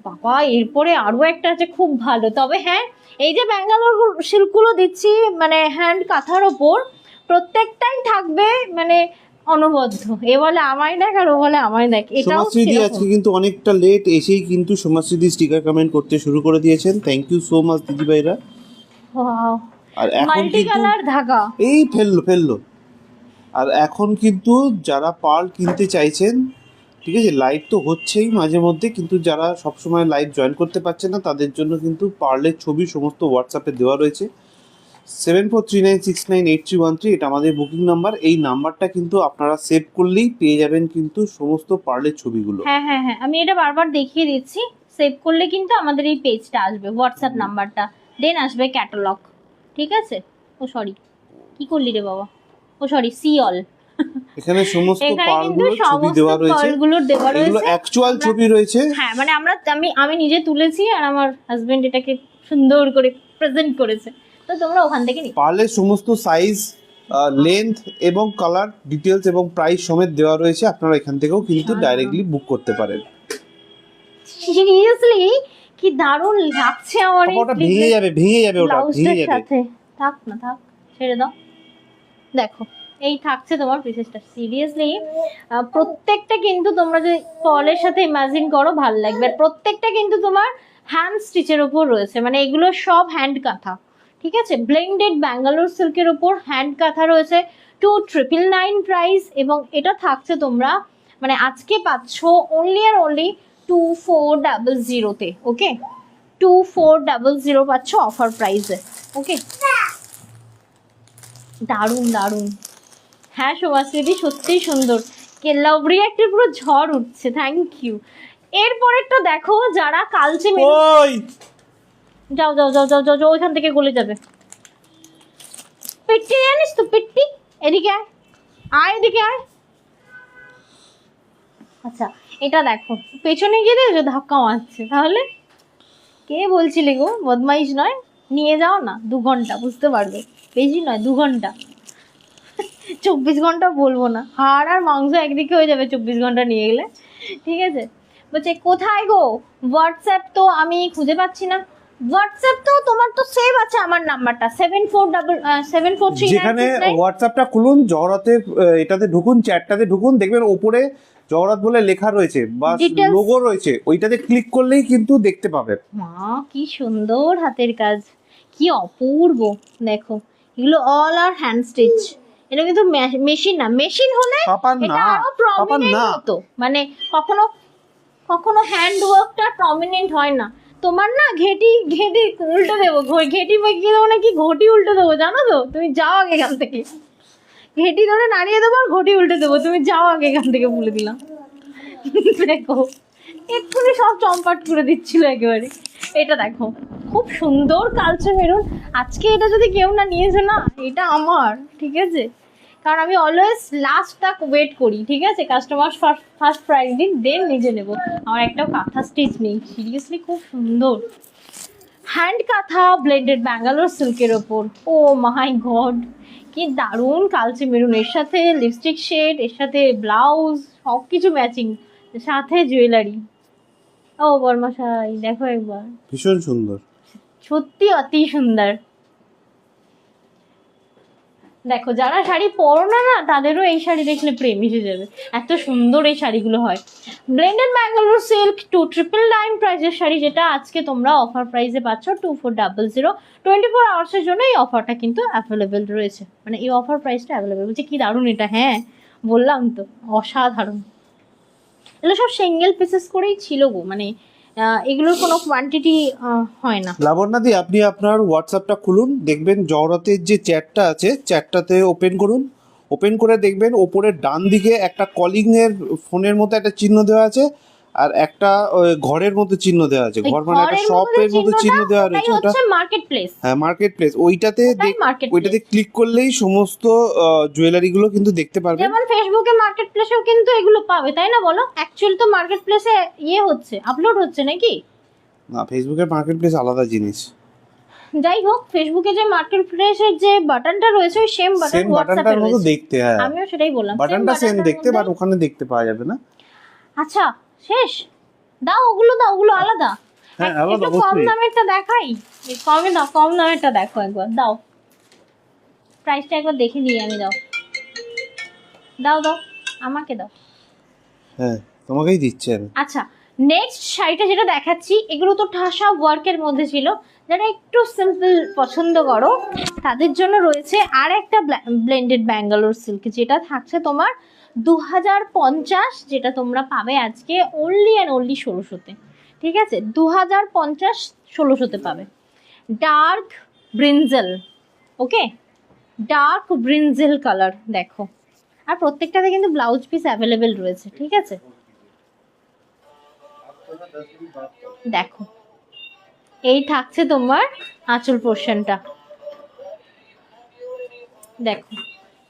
বাবা। এরপরে আরো একটা আছে খুব ভালো, তবে হ্যাঁ এই যে ব্যাঙ্গালোর সিল্কগুলো দিচ্ছি মানে হ্যান্ড কাঁথার ওপর, প্রত্যেকটাই থাকবে মানে অনবদ্য। এ বলে আমায় দেখ আর ও বলে আমায় দেখ, এটাও সমাশ্রীদি আজকে কিন্তু অনেকটা লেট এসেই কিন্তু সমাশ্রীদি স্টিকার কমেন্ট করতে শুরু করে দিয়েছেন। থ্যাংক ইউ সো মাচ দিদি ভাইরা। আর এখন মাল্টি কিন্তু কালার ধাগা, এই ফেললো। আর এখন কিন্তু যারা পার্ল কিনতে চাইছেন, ঠিক আছে, লাইভ তো হচ্ছেই মাঝে মধ্যে, কিন্তু যারা সবসময় লাইভ জয়েন করতে পারছেন না তাদের জন্য কিন্তু পার্লের ছবি সমস্ত হোয়াটসঅ্যাপে দেওয়া রয়েছে। 7439698313, এটা আমাদের বুকিং নাম্বার। এই নাম্বারটা কিন্তু আপনারা সেভ করলেই পেয়ে যাবেন কিন্তু সমস্ত পার্লের ছবিগুলো। হ্যাঁ হ্যাঁ হ্যাঁ, আমি এটা বারবার দেখিয়ে দিচ্ছি। সেভ করলে কিন্তু আমাদের এই পেজটা আসবে, হোয়াটসঅ্যাপ নাম্বারটা, দেন আসবে ক্যাটালগ, ঠিক আছে? ও সরি, কি করলি রে বাবা, ও সরি, সি অল। এখানে সমস্ত এখানে কিন্তু পার্লগুলোর ছবি সমস্ত দেওয়া রয়েছে, পার্লগুলোর দেওয়া এগুলো রয়েছে, অ্যাকচুয়াল ছবি রয়েছে। হ্যাঁ মানে আমি নিজে তুলেছি আর আমার হাজবেন্ড এটাকে সুন্দর করে প্রেজেন্ট করেছে, তো তোমরা ওখান থেকে নিতে। পার্লের সমস্ত সাইজ, লেন্থ এবং কালার ডিটেলস এবং প্রাইস সমেত দেওয়া রয়েছে, আপনারা এখান থেকেও কিন্তু ডাইরেক্টলি বুক করতে পারেন। সিরিয়াসলি কি দারুণ লাগছে আমার এই ওটা ভেঙে যাবে ওটা ভেঙে ব্লাউজটার যাবে। সাথে। থাক না, থাক, ছেড়ে দাও। দেখো এই থাকছে তোমার পিসেসটা, সিরিয়াসলি প্রত্যেকটা কিন্তু তোমরা যে ফলের সাথে ইমাজিন করো ভাল লাগবে। আর প্রত্যেকটা কিন্তু তোমার হ্যান্ড স্টিচের ওপর রয়েছে, মানে এগুলো সব হ্যান্ড কাঁথা, ঠিক আছে? ব্লেন্ডেড ব্যাঙ্গালোর সিল্কের ওপর হ্যান্ড কাঁথা রয়েছে, 2,999 প্রাইস। এবং এটা থাকছে তোমরা মানে আজকে পাচ্ছ অনলি আর অনলি 2,400-তে, ওকে? 2,400 পাচ্ছ অফার প্রাইসে, ওকে? দারুণ দারুণ, হ্যাঁ সোমাশ্রীদি সত্যিই সুন্দর, লাভরি একটা পুরো ঝড় উঠছে, থ্যাংক ইউ। এরপরেরটা দেখো, যারা কালচে ওই যাও যাও যাও যাও যাও যাও, ওইখান থেকে গলে যাবে। পিট্টি জানিস তো, পিট্টি এদিকে আয়, আয় এদিকে আয়। আচ্ছা এটা দেখো, পেছনে গিয়ে দেখো ধাক্কা মারছে, তাহলে কে বলছিলে গো, বদমাইশ নয়, নিয়ে যাও না 2 ঘন্টা, বুঝতে পারবে, বেশি নয় 2 ঘন্টা, 24 ঘন্টা বলবো না, হাড় আর মাংস একদিকে হয়ে যাবে 24 ঘন্টা নিয়ে গেলে, ঠিক আছে? বলছে কোথায় গো হোয়াটসঅ্যাপ, তো আমি খুঁজে পাচ্ছি না। হোয়াটসঅ্যাপ তো তোমার তো সেভ আছে আমার নাম্বারটা 7433। যেখানে হোয়াটসঅ্যাপটা খুলুন, জহরতের এটাতে ঢুকুন, চ্যাটটাতে ঢুকুন, দেখবেন ওপরে জহরত বলে লেখা রয়েছে বা Details। লোগো রয়েছে, ওইটাতে ক্লিক করলেই কিন্তু দেখতে পাবেন। মা কি সুন্দর হাতের কাজ, কি অপূর্ব, দেখো এগুলো অল আর হ্যান্ড স্টিচ, এটা কিন্তু মেশিন না, মেশিন হলে পাপান এটা না, আরো পাপান প্রমিনেন্ট না। হতো, মানে কখনো কখনো হ্যান্ড ওয়ার্কটা প্রমিনেন্ট হয় না। তোমার না ঘেটি ঘেটি উল্টে দেবো, ঘেটি বাঁকিয়ে দেবো নাকি ঘটি উল্টে দেবো, জানো তো? তুমি যাও আগে এখান থেকে, ঘেটি ধরে নাড়িয়ে দেবো আর ঘটি উল্টে দেবো, তুমি যাও আগে এখান থেকে, বলে দিলাম। দেখো এক্ষুনি সব চম্পাট করে দিচ্ছিল একেবারে। এটা দেখো খুব সুন্দর কালচে মেরুন, আজকে এটা যদি কেউ না নিয়েছে না, এটা আমার, ঠিক আছে? কারণ আমি অলওয়েজ লাস্টটা ওয়েট করি, ঠিক আছে? কাস্টমার ফার্স্ট প্রাইস দিন, দেন নিজে নেবো। আমার একটাও কাঁথা স্টিচ নেই, সিরিয়াসলি খুব সুন্দর হ্যান্ড কাঁথা ব্লেন্ডেড ব্যাঙ্গালোর সিল্কের ওপর। ও মাই গড কি দারুণ কালচে মেরুন, এর সাথে লিপস্টিক শেড, এর সাথে ব্লাউজ, সব কিছু ম্যাচিং, সাথে জুয়েলারি। ও বর্মাশাই দেখো একবার, ভীষণ সুন্দর, সত্যি অতি সুন্দর। দেখো যারা শাড়ি পরো না না, তাদেরও এই শাড়ি দেখলে প্রেম এসে যাবে, এত সুন্দর এই শাড়িগুলো হয়। ব্লেন্ডেড ব্যাঙ্গালোর সিল্ক 2,999 প্রাইসের শাড়ি, যেটা আজকে তোমরা অফার প্রাইসে পাচ্ছ 2,400। 24 আওয়ার্সের জন্য এই অফারটা কিন্তু অ্যাভেলেবেল রয়েছে, মানে এই অফার প্রাইসটা অ্যাভেলেবেল। বলছে কি দারুণ এটা, হ্যাঁ বললাম তো অসাধারণ। এগুলো সব সিঙ্গেল পিসেস করেই ছিল গো, মানে এগুলোর কোনো কোয়ান্টিটি হয় না। লাবণ্যাদি আপনি আপনার হোয়াটসঅ্যাপটা খুলুন, দেখবেন জহরতের যে চ্যাটটা আছে চ্যাটটাতে ওপেন করুন, ওপেন করে দেখবেন ওপরের ডান দিকে একটা কলিং এর ফোনের মতো একটা চিহ্ন দেওয়া আছে, আর একটা ঘরের মতো চিহ্ন দেওয়া আছে, ঘর মানে একটা শপের মতো চিহ্ন দেওয়া রয়েছে, ওটা মার্কেট প্লেস। হ্যাঁ মার্কেট প্লেস, ওইটাতে marketplace। ওইটাতে ক্লিক করলেই সমস্ত জুয়েলারি গুলো কিন্তু দেখতে পারবেন। যেমন ফেসবুকে মার্কেট প্লেসেও কিন্তু এগুলো পাবে, তাই না বলো? অ্যাকচুয়ালি তো মার্কেট প্লেসে ইয়ে হচ্ছে, আপলোড হচ্ছে নাকি? না, ফেসবুকের মার্কেট প্লেস আলাদা জিনিস। যাই হোক, ফেসবুকে যে মার্কেট প্লেসের যে বাটনটা রয়েছে ওই সেম বাটন সেম বাটনটার মতো দেখতে, হ্যাঁ আমিও সেটাই বললাম, বাটনটা সেম দেখতে, বাট ওখানে দেখতে পাওয়া যাবে না। আচ্ছা শেষ, দাও ওগুলো, দাও ওগুলো আলাদা। হ্যাঁ আলাদা, একটু কম দামেরটা দেখাই, কমে দাও, কম দামেরটা দেখো একবার, দাও প্রাইসটা একবার দেখে নিই আমি, দাও দাও দাও আমাকে দাও। হ্যাঁ তোমাকেই দিচ্ছি আমি। আচ্ছা, নেক্সট শাড়িটা যেটা দেখাচ্ছি, এগুলো তো ঠাসা ওয়ার্কের মধ্যে ছিল, যারা একটু সিম্পল পছন্দ করো তাদের জন্য রয়েছে আর একটা ব্লেন্ডেড ব্যাঙ্গালোর সিল্ক, যেটা থাকছে তোমার 2050, যেটা তোমরা পাবে আজকে অনলি অ্যান্ড অনলি 1600-তে। ঠিক আছে, 2050 1600-তে পাবে। ডার্ক ব্রিনজেল, ওকে, ডার্ক ব্রিনজেল কালার দেখো, আর প্রত্যেকটাতে কিন্তু ব্লাউজ পিস অ্যাভেলেবেল রয়েছে। ঠিক আছে, দেখো এই থাকছে তোমার আঁচল পোর্শনটা, দেখো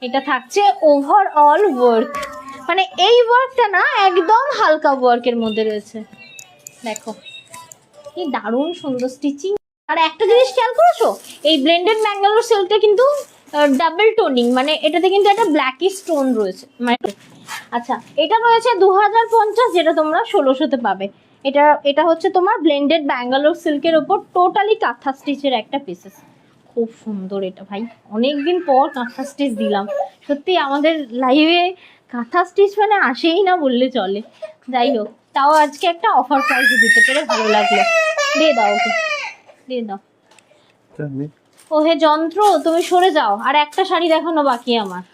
এটা থাকছে ওভারঅল ওয়ার্ক, মানে এই ওয়ার্কটা না একদম হালকা ওয়ার্কের মধ্যে রয়েছে, দেখো কি দারুণ সুন্দর স্টিচিং। আর একটা জিনিস খেয়াল করেছো, এই ব্লেন্ডেড ব্যাঙ্গালোর সিল্কটা কিন্তু ডাবল টোনিং, মানে এটাতে কিন্তু একটা ব্ল্যাকি স্টোন রয়েছে, মানে আচ্ছা এটা রয়েছে 2050, যেটা তোমরা 1600-তে পাবে। এটা হচ্ছে তোমার ব্লেন্ডেড ব্যাঙ্গালোর সিল্কের ওপর টোটালি কাঁথা স্টিচের একটা পিসেস, খুব সুন্দর এটা ভাই, অনেকদিন পর কাঁথা স্টিচ দিলাম, সত্যি আমাদের লাইভে কাঁথা স্টিচ মানে আসেই না বললে চলে। যাই হোক, তাও আজকে একটা অফার প্রাইসে দিতে পেরে ভালো লাগলো, দিয়ে দাও ওকে, দিয়ে দাও। ও হে যন্ত্র, তুমি সরে যাও, আর একটা শাড়ি দেখানো বাকি আমার,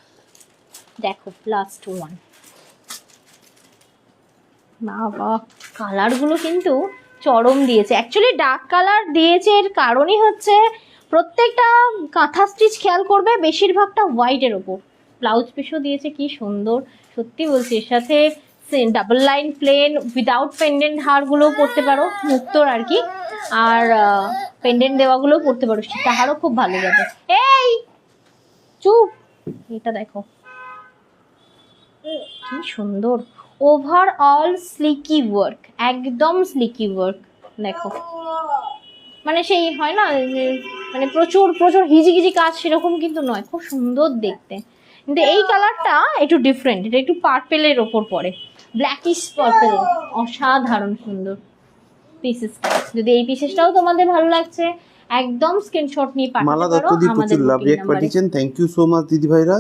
দেখো লাস্ট ওয়ান। বাবা কালারগুলো কিন্তু চরম দিয়েছে, অ্যাকচুয়ালি ডার্ক কালার দিয়েছে, এর কারণই হচ্ছে প্রত্যেকটা কাঁথা স্টিচ খেয়াল করবে বেশিরভাগটা হোয়াইটের ওপর, ব্লাউজ পিসও দিয়েছে কি সুন্দর, সত্যি বলছি এর সাথে double line plain without pendant হারগুলোও পরতে পারো, মুক্তোর আর কি, আর পেন্ডেন্ট দেওয়াগুলোও পরতে পারো, তাহারও খুব ভালো যাবে। এই চুপ, এটা দেখো কি সুন্দর, ওভারঅল স্লিকি ওয়ার্ক, একদম স্লিকি ওয়ার্ক, দেখো মানে সেই হয় না যে মানে প্রচুর প্রচুর হিজিগিজি কাজ, সেরকম কিন্তু নয়, খুব সুন্দর দেখতে। কিন্তু এই কালারটা একটু ডিফারেন্ট, এটা একটু পার্পেলের ওপর পড়ে, ব্ল্যাকিশ পার্পেল, অসাধারণ সুন্দর পিসেসটা। যদি এই পিসেসটাও তোমাদের ভালো লাগছে, একদম স্ক্রিনশট নিয়ে পাঠাতে পারো আমাদের লাভ রিয়েক্ট পাঠিয়েছেন, থ্যাংক ইউ সো মাচ দিদি ভাইরা।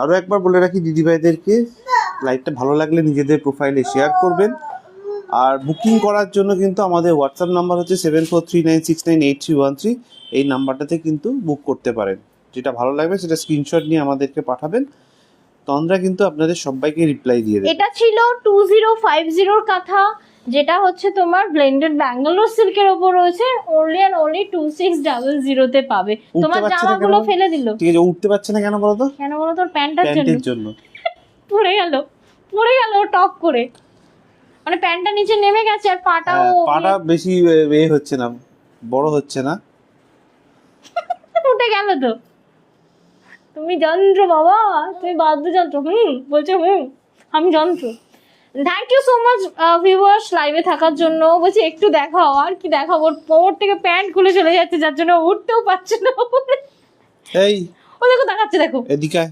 আরও একবার বলে রাখি দিদি ভাইদেরকে, লাইভটা ভালো লাগলে নিজেদের প্রোফাইলে শেয়ার করবেন, আর বুকিং করার জন্য কিন্তু আমাদের হোয়াটসঅ্যাপ নাম্বার হচ্ছে 7439698313, এই নাম্বারটাতে কিন্তু বুক করতে পারেন, যেটা ভালো লাগবে সেটা স্ক্রিনশট নিয়ে আমাদেরকে পাঠাবেন, তন্দ্রা কিন্তু আপনাদের সবাইকে রিপ্লাই দিয়ে দেবে। এটা ছিল 2050-র কথা, যেটা হচ্ছে তোমার ব্লেন্ডেড ব্যাঙ্গালোর সিল্কের ওপর রয়েছে, অনলি অ্যান্ড অনলি 2600-তে পাবে। তোমার জামাগুলো ফেলে দিল, ঠিক আছে, উঠতে পারছে না কেন বলো তো? কেন বলো? তোর প্যান্টের জন্য পড়ে গেল টপ করে, মানে প্যান্টটা নিচে নেমে গেছে, আর পাটা বেশি হচ্ছে না, বড় হচ্ছে না, উঠে গেল। তো তুমি যন্ত্র বাবা, তুমি বাদ্যযন্ত্র, বলছো আমি যন্ত্র। Thank you so much viewers লাইভে থাকার জন্য। বলছি একটু দেখাও, আর কি দেখাবো, ওর কোমর থেকে প্যান্ট খুলে চলে যাচ্ছে, যার জন্য উঠতেও পারছে না। এই ও দেখো দেখাচ্ছে, দেখো এদিকে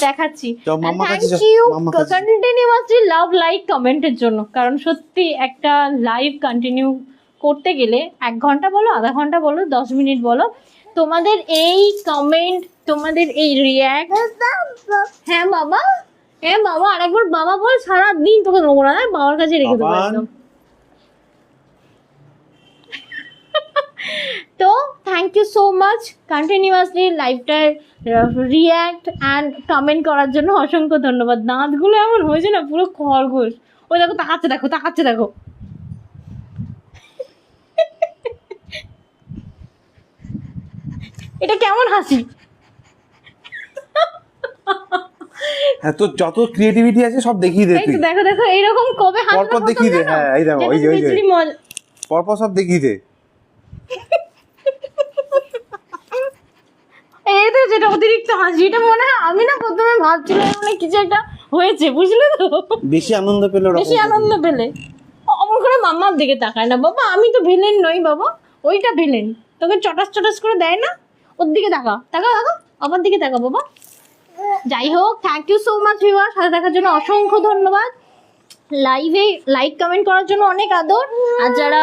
দেখাচ্ছি। Thank you continuously love like কমেন্টের জন্য, কারণ সত্যি একটা লাইভ কন্টিনিউ করতে গেলে 1 ঘন্টা বলো, আধা ঘন্টা বলো, 10 মিনিট বলো, তোমাদের এই কমেন্ট, তোমাদের এই রিয়াক্ট, হ্যাঁ বাবা, হ্যাঁ বাবা, আরেকবার বাবা বল, সারাদিন তোকে নেবো না, বাবার কাছে রেখে দেবো একদম। তো thank you so much continuously লাইভটায় রিয়্যাক্ট অ্যান্ড কমেন্ট করার জন্য অসংখ্য ধন্যবাদ। দাঁতগুলো এমন হয়েছে না পুরো খরগোশ। ওই দেখো তাকাচ্ছে, দেখো তাকাচ্ছে, দেখো এটা কেমন হাসি। হ্যাঁ, তো যত ক্রিয়েটিভিটি আছে সব দেখিয়ে দে এই তুই, তো দেখো দেখো এইরকম কবে হাসি পরপর দেখিয়ে দে। হ্যাঁ এই দেখো, ওই যে পরপর সব দেখিয়ে দে। এই তো যেটা অতিরিক্ত হাসি, এটা মনে হয় আমি না প্রথমে ভাবছিলাম মানে কিছু একটা হয়েছে, বুঝলে তো, বেশি আনন্দ পেলে ওরকম বেশি আনন্দ পেলে অমন করে মাম্মার দিকে তাকায় না বাবা, আমি তো ভিলেন নই বাবা, ওইটা ভিলেন, তোকে চটাস চটাস করে দেয় না, ওর দিকে তাকা তাকা তাকা, আমার দিকে তাকা বাবা। যাই হোক, thank you so much viewer, সাথে দেখার জন্য অসংখ্য ধন্যবাদ। লাইভে লাইক কমেন্ট করার জন্য অনেক আদর। আর যারা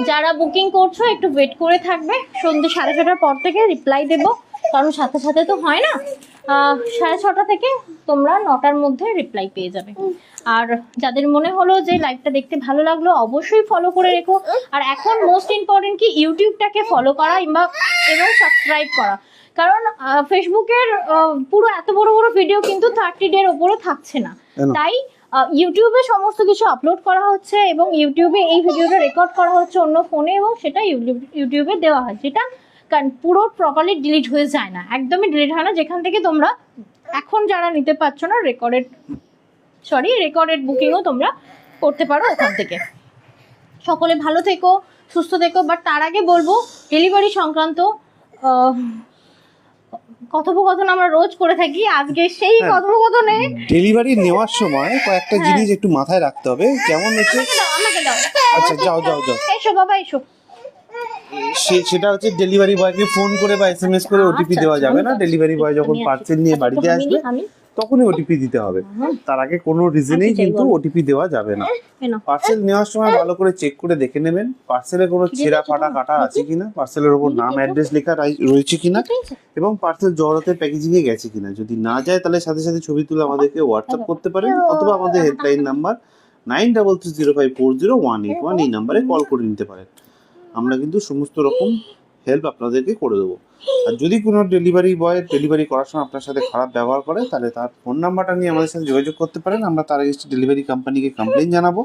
যারা বুকিং করছো একটু ওয়েট করে থাকবে, সন্ধ্যে 6:30টার পর থেকে রিপ্লাই দেবো, কারণ সাথে সাথে তো হয় না। 6:30 থেকে তোমরা 9টার মধ্যে রিপ্লাই পেয়ে যাবে। আর যাদের মনে হলো যে লাইভটা দেখতে ভালো লাগলো, অবশ্যই ফলো করে রেখো। আর এখন মোস্ট ইম্পর্টেন্ট কি, ইউটিউবটাকে ফলো করা এবং সাবস্ক্রাইব করা, কারণ ফেসবুকের পুরো এত বড় বড় ভিডিও কিন্তু 30 ডের ওপরে থাকছে না, তাই ইউটিউবে সমস্ত কিছু আপলোড করা হচ্ছে এবং ইউটিউবে এই ভিডিওটা রেকর্ড করা হচ্ছে অন্য ফোনে এবং সেটা ইউটিউবে দেওয়া হয়, যেটা পুরো প্রপারলি ডিলিট হয়ে যায় না, একদমই ডিলিট হয় না। যেখান থেকে তোমরা এখন যারা নিতে পারছো না রেকর্ডেড বুকিংও তোমরা করতে পারো ওখান থেকে। সকলে ভালো থেকো, সুস্থ থেকো। বাট তার আগে বলবো, ডেলিভারি সংক্রান্ত কথোপকথন আমরা রোজ করে থাকি, আজকে সেই কথোপকথনে ডেলিভারি নেওয়ার সময় কয়েকটা জিনিস একটু মাথায় রাখতে হবে। যেমন হচ্ছে, আমাকে দাও, আচ্ছা যাও যাও যাও, এসো বাবা এসো। সেটা হচ্ছে ডেলিভারি বয়কে ফোন করে বা এসএমএস করে ওটিপি দেওয়া যাবে না। ডেলিভারি বয় যখন পার্সেল নিয়ে বাড়িতে আসবে তখনই ওটিপি দিতে হবে, তার আগে কোনো রিজনেই কিন্তু ওটিপি দেওয়া যাবে না। পার্সেল নেওয়ার সময় ভালো করে চেক করে দেখে নেবেন পার্সেলে কোনো ছেঁড়া ফাটা কাটা আছে কিনা, পার্সেলের ওপর নাম অ্যাড্রেস লেখা রয়েছে কিনা, এবং পার্সেল জড়াতে প্যাকেজিং এ গেছে কিনা। যদি না যায় তাহলে সাথে সাথে ছবি তুলে আমাদেরকে হোয়াটসঅ্যাপ করতে পারেন, অথবা আমাদের হেল্পলাইন নাম্বার 9330540181 এই নাম্বারে কল করে নিতে পারেন। আমরা কিন্তু সমস্ত রকম হেল্প আপনাদেরকে করে দেবো। আর যদি কোনো ডেলিভারি বয় ডেলিভারি করার সময় আপনার সাথে খারাপ ব্যবহার করে, তাহলে তার ফোন নাম্বারটা নিয়ে আমাদের সাথে যোগাযোগ করতে পারেন, আমরা তার এগেইনস্টে ডেলিভারি কোম্পানিকে কমপ্লেন জানাবো।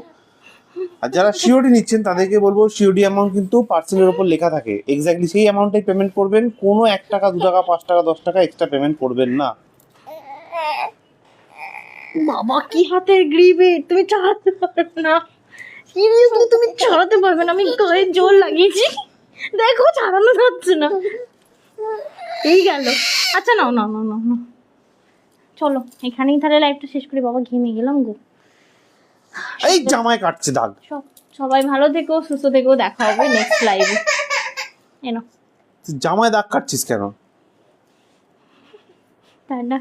আর যারা সিওডি নিচ্ছেন তাদেরকে বলবো, সিওডি অ্যামাউন্ট কিন্তু পার্সেলের ওপর লেখা থাকে, এক্স্যাক্টলি সেই অ্যামাউন্টটাই পেমেন্ট করবেন, কোনো 1 টাকা 2 টাকা 5 টাকা 10 টাকা এক্সট্রা পেমেন্ট করবেন না। বাবা কি হাতের গ্রিপে, তুমি চালাতে পারবে না, সিরিয়াসলি তুমি চালাতে পারবে না, আমি গায়ে জোর লাগিয়েছি, দেখো চালানো যাচ্ছে না, এই গেল। আচ্ছা নাও নাও নাও নাও নাও, চলো এখানেই তাহলে লাইভটা শেষ করি, বাবা ঘেমে গেলাম গো। এই জামায় কাটছে দাগ। সবাই ভালো থেকো, সুস্থ থেকো, দেখা হবে নেক্সট লাইভে। জামায় দাগ কাটছিস কেন? টাটা।